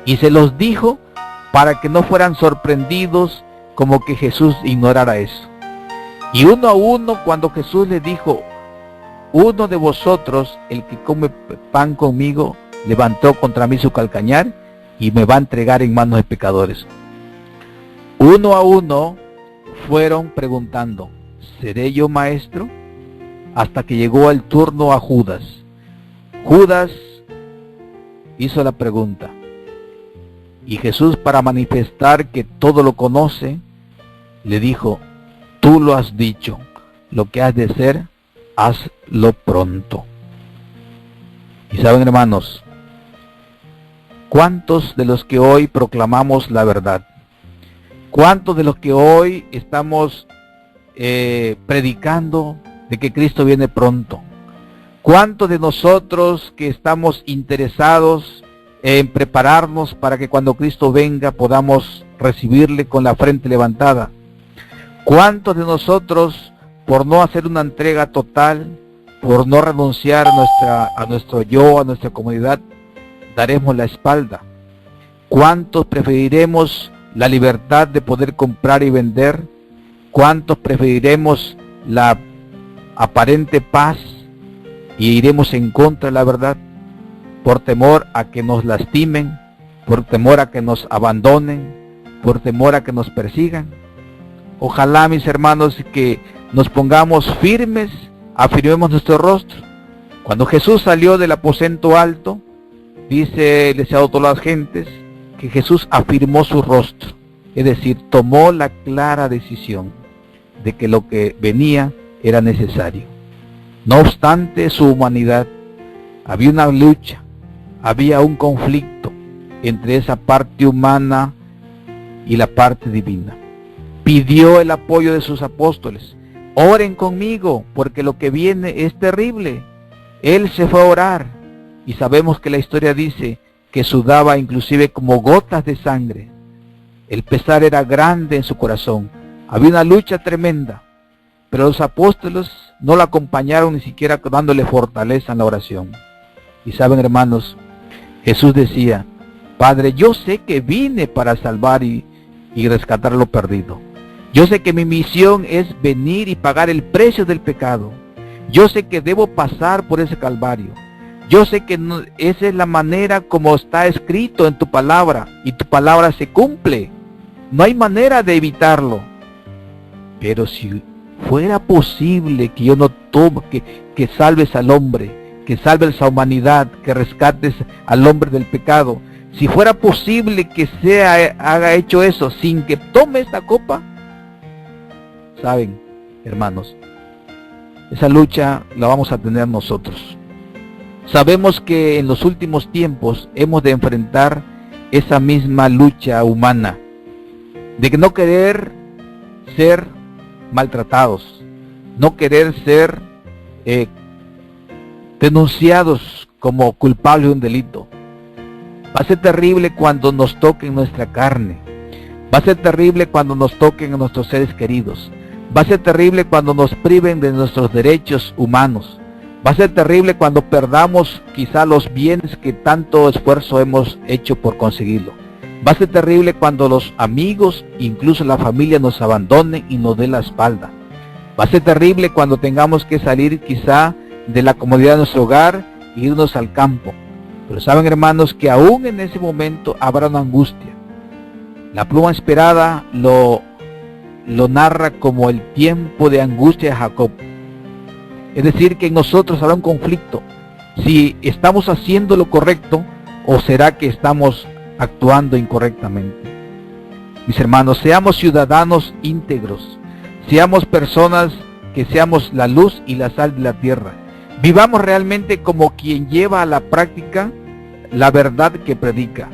Y se los dijo para que no fueran sorprendidos como que Jesús ignorara eso. Y uno a uno, cuando Jesús les dijo, uno de vosotros, el que come pan conmigo, levantó contra mí su calcañar y me va a entregar en manos de pecadores. Uno a uno fueron preguntando, ¿seré yo maestro? Hasta que llegó el turno a Judas. Judas hizo la pregunta. Y Jesús, para manifestar que todo lo conoce, le dijo, tú lo has dicho, lo que has de hacer, hazlo pronto. Y saben, hermanos, ¿cuántos de los que hoy proclamamos la verdad? ¿Cuántos de los que hoy estamos predicando de que Cristo viene pronto? ¿Cuántos de nosotros que estamos interesados en prepararnos para que cuando Cristo venga podamos recibirle con la frente levantada? ¿Cuántos de nosotros, por no hacer una entrega total, por no renunciar a nuestro yo, a nuestra comunidad, daremos la espalda? ¿Cuántos preferiremos la libertad de poder comprar y vender? ¿Cuántos preferiremos la aparente paz y iremos en contra de la verdad por temor a que nos lastimen, por temor a que nos abandonen, por temor a que nos persigan? Ojalá, mis hermanos, que nos pongamos firmes, afirmemos nuestro rostro. Cuando Jesús salió del aposento alto, dice el deseado de todas las gentes, que Jesús afirmó su rostro, es decir, tomó la clara decisión de que lo que venía era necesario. No obstante su humanidad, había una lucha, había un conflicto entre esa parte humana y la parte divina. Pidió el apoyo de sus apóstoles. Oren conmigo, porque lo que viene es terrible. Él se fue a orar, y sabemos que la historia dice que sudaba inclusive como gotas de sangre. El pesar era grande en su corazón. Había una lucha tremenda, pero los apóstoles no lo acompañaron ni siquiera dándole fortaleza en la oración. Y saben, hermanos, Jesús decía, Padre, yo sé que vine para salvar y rescatar lo perdido. Yo sé que mi misión es venir y pagar el precio del pecado. Yo sé que debo pasar por ese calvario. Yo sé que esa es la manera como está escrito en tu palabra, y tu palabra se cumple. No hay manera de evitarlo. Pero si fuera posible que yo no tome, que salves al hombre, que salves a la humanidad, que rescates al hombre del pecado, si fuera posible que haga hecho eso sin que tome esta copa, saben, hermanos, esa lucha la vamos a tener nosotros. Sabemos que en los últimos tiempos hemos de enfrentar esa misma lucha humana, de que no querer ser maltratados, no querer ser denunciados como culpables de un delito. Va a ser terrible cuando nos toquen nuestra carne. Va a ser terrible cuando nos toquen a nuestros seres queridos. Va a ser terrible cuando nos priven de nuestros derechos humanos. Va a ser terrible cuando perdamos quizá los bienes que tanto esfuerzo hemos hecho por conseguirlo. Va a ser terrible cuando los amigos, incluso la familia, nos abandonen y nos den la espalda. Va a ser terrible cuando tengamos que salir quizá de la comodidad de nuestro hogar e irnos al campo. Pero saben, hermanos, que aún en ese momento habrá una angustia. La pluma inspirada lo narra como el tiempo de angustia de Jacob. Es decir, que en nosotros habrá un conflicto. Si estamos haciendo lo correcto o será que estamos actuando incorrectamente. Mis hermanos, seamos ciudadanos íntegros. Seamos personas que seamos la luz y la sal de la tierra. Vivamos realmente como quien lleva a la práctica la verdad que predica.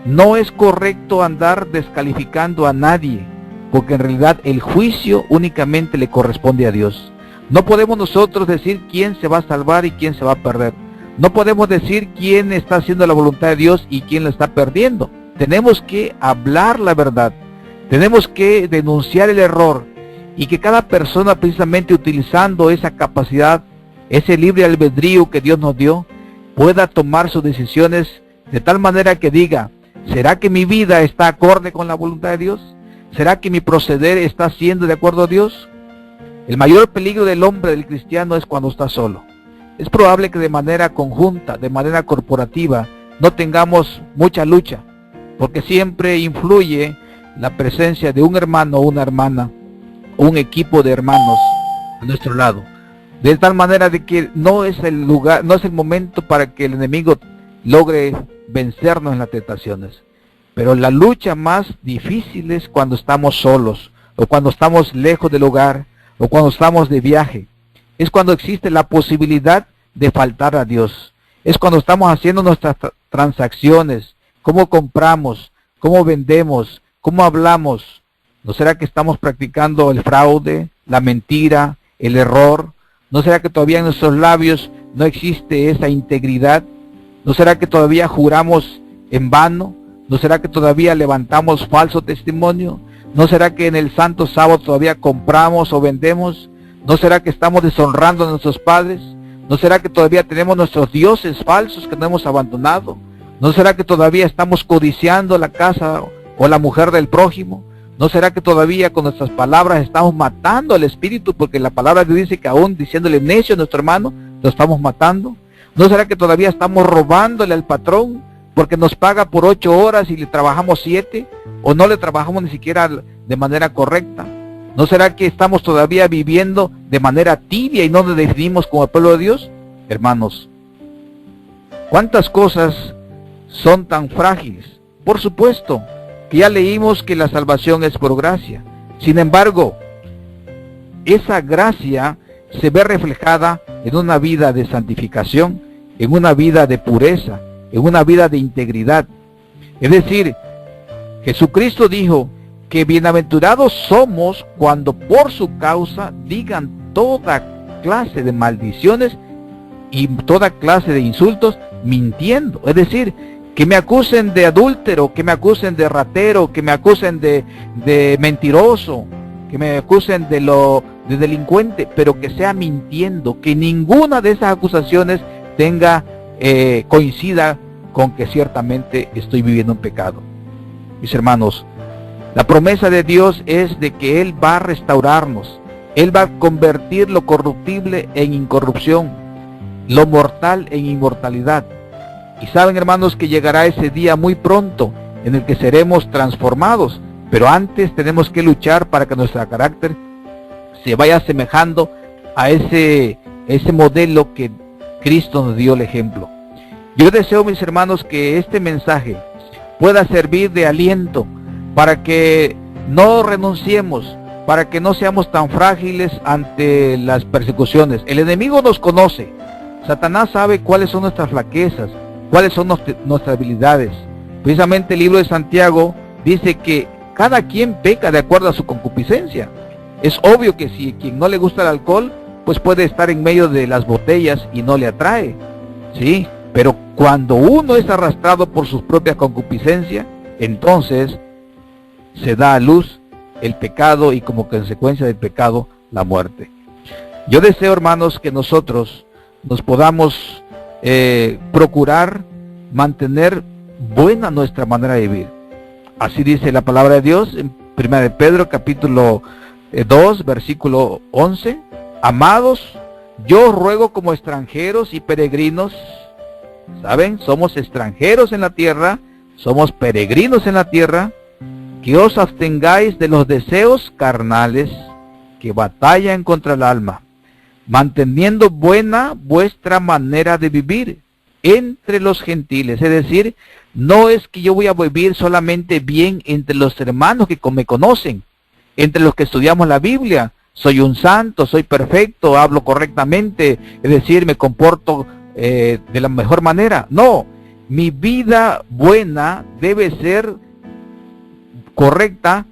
No es correcto andar descalificando a nadie, porque en realidad el juicio únicamente le corresponde a Dios. No podemos nosotros decir quién se va a salvar y quién se va a perder. No podemos decir quién está haciendo la voluntad de Dios y quién la está perdiendo. Tenemos que hablar la verdad. Tenemos que denunciar el error y que cada persona, precisamente utilizando esa capacidad, ese libre albedrío que Dios nos dio, pueda tomar sus decisiones de tal manera que diga: ¿será que mi vida está acorde con la voluntad de Dios? ¿Será que mi proceder está siendo de acuerdo a Dios? El mayor peligro del hombre, del cristiano, es cuando está solo. Es probable que de manera conjunta, de manera corporativa, no tengamos mucha lucha, porque siempre influye la presencia de un hermano o una hermana, un equipo de hermanos a nuestro lado. De tal manera de que no es el lugar, no es el momento para que el enemigo logre vencernos en las tentaciones. Pero la lucha más difícil es cuando estamos solos, o cuando estamos lejos del hogar, o cuando estamos de viaje. Es cuando existe la posibilidad de faltar a Dios. Es cuando estamos haciendo nuestras transacciones, cómo compramos, cómo vendemos, cómo hablamos. ¿No será que estamos practicando el fraude, la mentira, el error? ¿No será que todavía en nuestros labios no existe esa integridad? ¿No será que todavía juramos en vano? ¿No será que todavía levantamos falso testimonio? ¿No será que en el santo sábado todavía compramos o vendemos? ¿No será que estamos deshonrando a nuestros padres? ¿No será que todavía tenemos nuestros dioses falsos que no hemos abandonado? ¿No será que todavía estamos codiciando la casa o la mujer del prójimo? ¿No será que todavía con nuestras palabras estamos matando al espíritu? Porque la palabra de Dios dice que aún diciéndole necio a nuestro hermano, lo estamos matando. ¿No será que todavía estamos robándole al patrón porque nos paga por 8 horas y le trabajamos 7? ¿O no le trabajamos ni siquiera de manera correcta? ¿No será que estamos todavía viviendo de manera tibia y no nos definimos como el pueblo de Dios? Hermanos, ¿cuántas cosas son tan frágiles? Por supuesto que ya leímos que la salvación es por gracia. Sin embargo, esa gracia se ve reflejada en una vida de santificación, en una vida de pureza, en una vida de integridad. Es decir, Jesucristo dijo que bienaventurados somos cuando por su causa digan toda clase de maldiciones y toda clase de insultos mintiendo. Es decir, que me acusen de adúltero, que me acusen de ratero, que me acusen de mentiroso, que me acusen de delincuente, pero que sea mintiendo, que ninguna de esas acusaciones coincida con que ciertamente estoy viviendo un pecado. Mis hermanos, la promesa de Dios es de que Él va a restaurarnos. Él va a convertir lo corruptible en incorrupción, lo mortal en inmortalidad. Y saben, hermanos, que llegará ese día muy pronto en el que seremos transformados, pero antes tenemos que luchar para que nuestro carácter se vaya asemejando a ese modelo que Cristo nos dio el ejemplo. Yo deseo, mis hermanos, que este mensaje pueda servir de aliento para que no renunciemos, para que no seamos tan frágiles ante las persecuciones. El enemigo nos conoce. Satanás sabe cuáles son nuestras flaquezas, cuáles son nuestras habilidades. Precisamente el libro de Santiago dice que cada quien peca de acuerdo a su concupiscencia. Es obvio que si a quien no le gusta el alcohol, pues puede estar en medio de las botellas y no le atrae, ¿sí? Pero cuando uno es arrastrado por sus propias concupiscencias, entonces se da a luz el pecado y como consecuencia del pecado, la muerte. Yo deseo, hermanos, que nosotros nos podamos procurar mantener buena nuestra manera de vivir. Así dice la palabra de Dios en 1 de Pedro capítulo 2, versículo 11. Amados, yo os ruego como extranjeros y peregrinos, ¿saben? Somos extranjeros en la tierra, somos peregrinos en la tierra, que os abstengáis de los deseos carnales que batallan contra el alma, manteniendo buena vuestra manera de vivir entre los gentiles. Es decir, no es que yo voy a vivir solamente bien entre los hermanos que me conocen, entre los que estudiamos la Biblia. Soy un santo, soy perfecto, hablo correctamente, es decir, me comporto de la mejor manera. No, mi vida buena debe ser correcta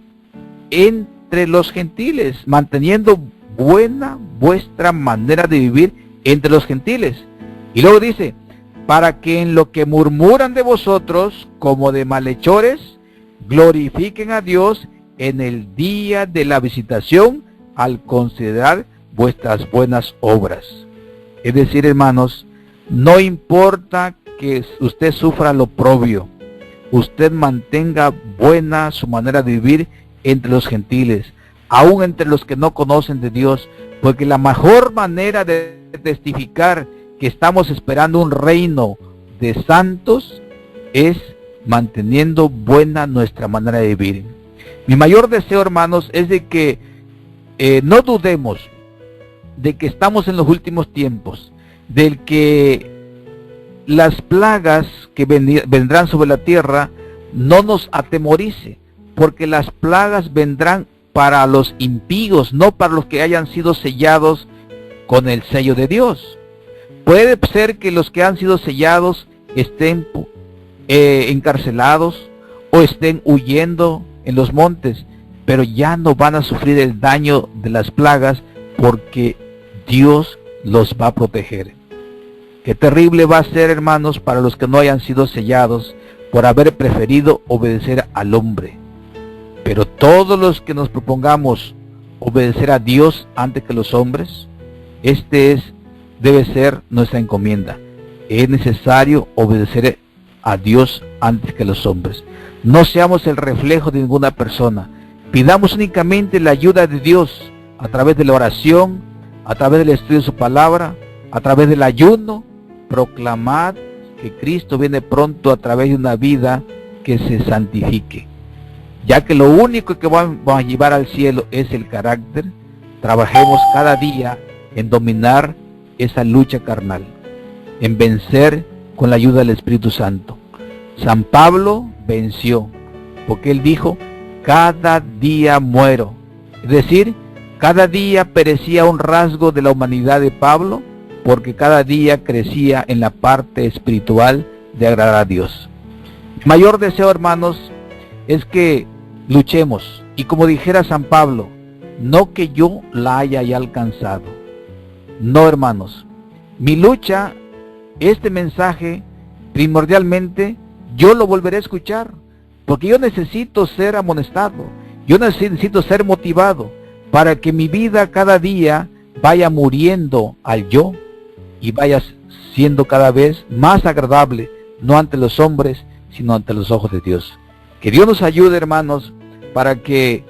entre los gentiles, manteniendo buena vuestra manera de vivir entre los gentiles. Y luego dice, para que en lo que murmuran de vosotros como de malhechores, glorifiquen a Dios en el día de la visitación al considerar vuestras buenas obras. Es decir, hermanos, no importa que usted sufra lo oprobio, usted mantenga buena su manera de vivir entre los gentiles, aún entre los que no conocen de Dios, porque la mejor manera de testificar que estamos esperando un reino de santos es manteniendo buena nuestra manera de vivir. Mi mayor deseo, hermanos, es de que no dudemos de que estamos en los últimos tiempos, del que las plagas que vendrán sobre la tierra no nos atemorice, porque las plagas vendrán para los impíos, no para los que hayan sido sellados con el sello de Dios. Puede ser que los que han sido sellados estén encarcelados o estén huyendo en los montes, pero ya no van a sufrir el daño de las plagas porque Dios los va a proteger. Qué terrible va a ser, hermanos, para los que no hayan sido sellados por haber preferido obedecer al hombre. Pero todos los que nos propongamos obedecer a Dios antes que los hombres, debe ser nuestra encomienda. Es necesario obedecer a Dios antes que los hombres. No seamos el reflejo de ninguna persona. Pidamos únicamente la ayuda de Dios a través de la oración, a través del estudio de su palabra, a través del ayuno. Proclamad que Cristo viene pronto a través de una vida que se santifique. Ya que lo único que vamos a llevar al cielo es el carácter, trabajemos cada día en dominar esa lucha carnal, en vencer con la ayuda del Espíritu Santo. San Pablo venció, porque él dijo, cada día muero. Es decir, cada día perecía un rasgo de la humanidad de Pablo, porque cada día crecía en la parte espiritual de agradar a Dios. Mi mayor deseo, hermanos, es que luchemos, y como dijera San Pablo, no que yo la haya ya alcanzado. No, hermanos, mi lucha, este mensaje, primordialmente, yo lo volveré a escuchar, porque yo necesito ser amonestado, yo necesito ser motivado, para que mi vida cada día vaya muriendo al yo, y vaya siendo cada vez más agradable, no ante los hombres, sino ante los ojos de Dios. Que Dios nos ayude, hermanos, para que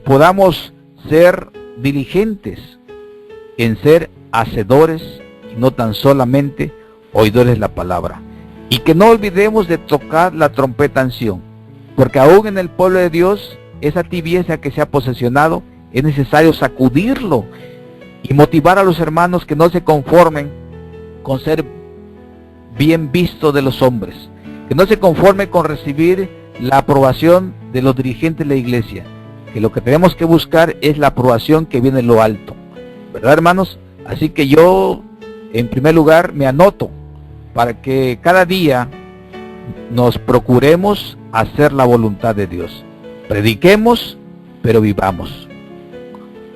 podamos ser diligentes en ser hacedores y no tan solamente oidores de la palabra. Y que no olvidemos de tocar la trompeta en Sión, porque aún en el pueblo de Dios, esa tibieza que se ha posesionado, es necesario sacudirlo y motivar a los hermanos que no se conformen con ser bien vistos de los hombres, que no se conformen con recibir la aprobación de los dirigentes de la iglesia, que lo que tenemos que buscar es la aprobación que viene de lo alto, ¿verdad, hermanos? Así que yo, en primer lugar, me anoto para que cada día nos procuremos hacer la voluntad de Dios. Prediquemos, pero vivamos.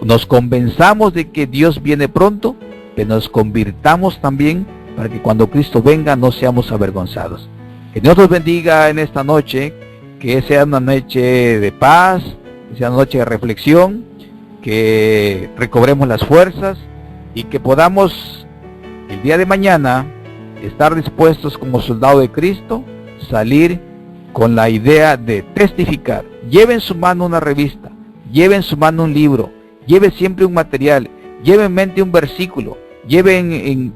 nos convenzamos de que Dios viene pronto, que nos convirtamos también para que cuando Cristo venga no seamos avergonzados. Que Dios nos bendiga en esta noche, que sea una noche de paz, que sea una noche de reflexión, que recobremos las fuerzas y que podamos el día de mañana estar dispuestos como soldado de Cristo, salir con la idea de testificar. Lleve en su mano una revista, lleve en su mano un libro, lleve siempre un material, lleve en mente un versículo, lleve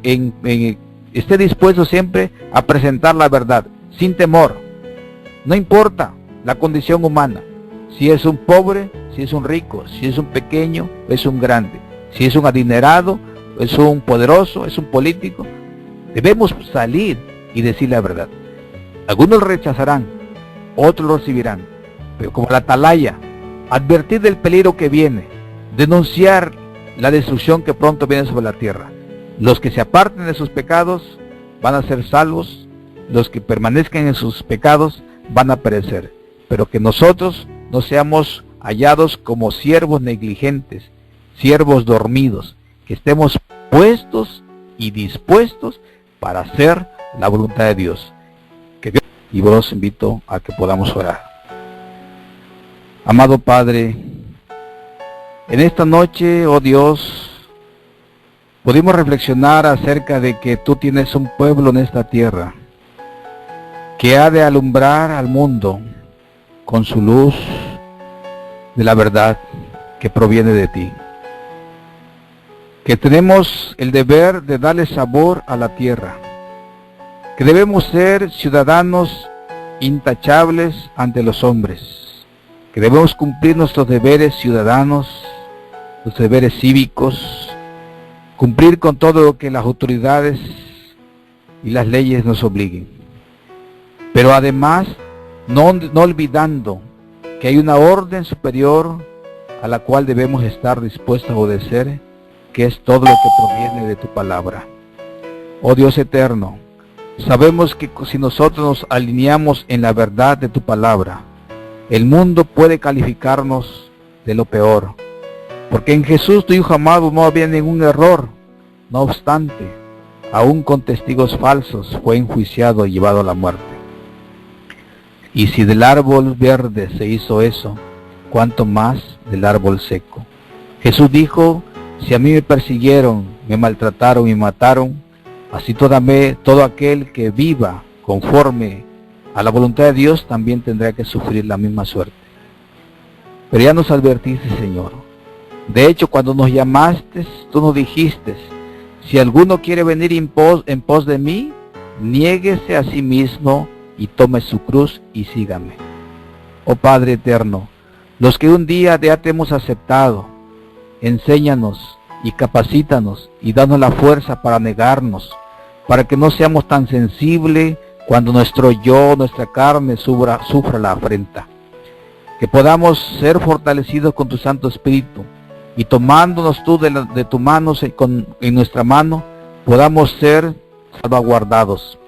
esté dispuesto siempre a presentar la verdad, sin temor. No importa la condición humana, si es un pobre, si es un rico, si es un pequeño, es un grande, si es un adinerado, es un poderoso, es un político. Debemos salir y decir la verdad. Algunos rechazarán, otros lo recibirán, pero como la atalaya, advertir del peligro que viene, denunciar la destrucción que pronto viene sobre la tierra. Los que se aparten de sus pecados van a ser salvos, los que permanezcan en sus pecados van a perecer, pero que nosotros no seamos hallados como siervos negligentes, siervos dormidos, que estemos puestos y dispuestos para hacer la voluntad de Dios. Y vos invito a que podamos orar. Amado Padre, en esta noche, oh Dios, pudimos reflexionar acerca de que tú tienes un pueblo en esta tierra que ha de alumbrar al mundo con su luz de la verdad que proviene de ti. Que tenemos el deber de darle sabor a la tierra, que debemos ser ciudadanos intachables ante los hombres, que debemos cumplir nuestros deberes ciudadanos, los deberes cívicos, cumplir con todo lo que las autoridades y las leyes nos obliguen. Pero además, no olvidando que hay una orden superior a la cual debemos estar dispuestos a obedecer, que es todo lo que proviene de tu palabra. Oh Dios eterno, sabemos que si nosotros nos alineamos en la verdad de tu palabra, el mundo puede calificarnos de lo peor, porque en Jesús tu Hijo amado no había ningún error. No obstante, aún con testigos falsos fue enjuiciado y llevado a la muerte. Y si del árbol verde se hizo eso, ¿cuánto más del árbol seco? Jesús dijo: si a mí me persiguieron, me maltrataron y mataron, así todo aquel que viva conforme a la voluntad de Dios también tendrá que sufrir la misma suerte. Pero ya nos advertiste, Señor. De hecho, cuando nos llamaste, tú nos dijiste: si alguno quiere venir en pos de mí, niéguese a sí mismo y tome su cruz y sígame. Oh Padre eterno, los que un día ya te hemos aceptado, enséñanos y capacítanos y danos la fuerza para negarnos, para que no seamos tan sensibles cuando nuestro yo, nuestra carne sufra la afrenta. Que podamos ser fortalecidos con tu Santo Espíritu y tomándonos tú de tu mano en nuestra mano, podamos ser salvaguardados.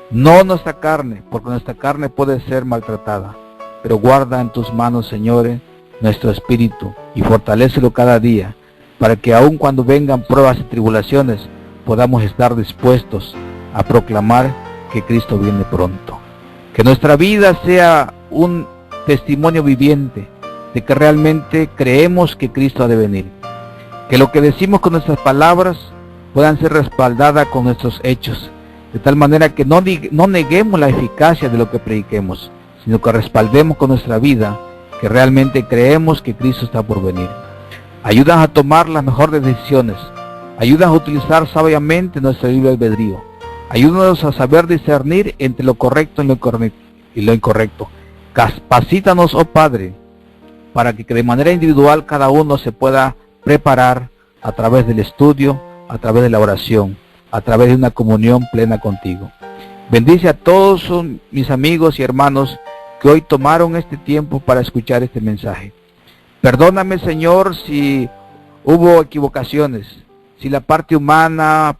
No nuestra carne, porque nuestra carne puede ser maltratada, pero guarda en tus manos, Señor, nuestro espíritu y fortalécelo cada día, para que aun cuando vengan pruebas y tribulaciones, podamos estar dispuestos a proclamar que Cristo viene pronto. Que nuestra vida sea un testimonio viviente de que realmente creemos que Cristo ha de venir. Que lo que decimos con nuestras palabras puedan ser respaldadas con nuestros hechos, de tal manera que no neguemos la eficacia de lo que prediquemos, sino que respaldemos con nuestra vida que realmente creemos que Cristo está por venir. Ayúdanos a tomar las mejores decisiones. Ayúdanos a utilizar sabiamente nuestro libre albedrío. Ayúdanos a saber discernir entre lo correcto y lo incorrecto. Capacítanos, oh Padre, para que de manera individual cada uno se pueda preparar a través del estudio, a través de la oración, a través de una comunión plena contigo. Bendice a todos mis amigos y hermanos que hoy tomaron este tiempo para escuchar este mensaje. Perdóname, Señor, si hubo equivocaciones, si la parte humana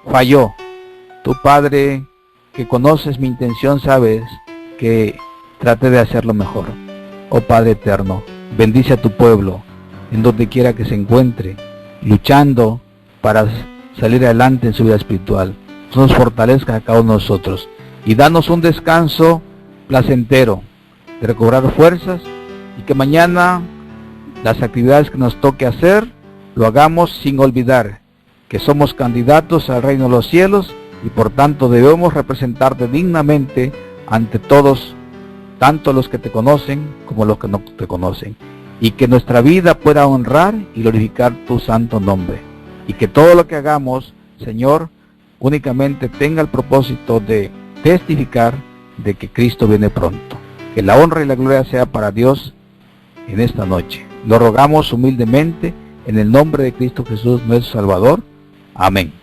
falló. Tu Padre, que conoces mi intención, sabes que traté de hacerlo mejor. Oh Padre eterno, bendice a tu pueblo, en donde quiera que se encuentre, luchando para salir adelante en su vida espiritual. Nos fortalezca a cada uno de nosotros y danos un descanso placentero, de recobrar fuerzas, y que mañana las actividades que nos toque hacer, lo hagamos sin olvidar que somos candidatos al reino de los cielos y por tanto debemos representarte dignamente ante todos, tanto los que te conocen como los que no te conocen, y que nuestra vida pueda honrar y glorificar tu santo nombre, y que todo lo que hagamos, Señor, únicamente tenga el propósito de testificar de que Cristo viene pronto. Que la honra y la gloria sea para Dios en esta noche. Lo rogamos humildemente en el nombre de Cristo Jesús, nuestro Salvador. Amén.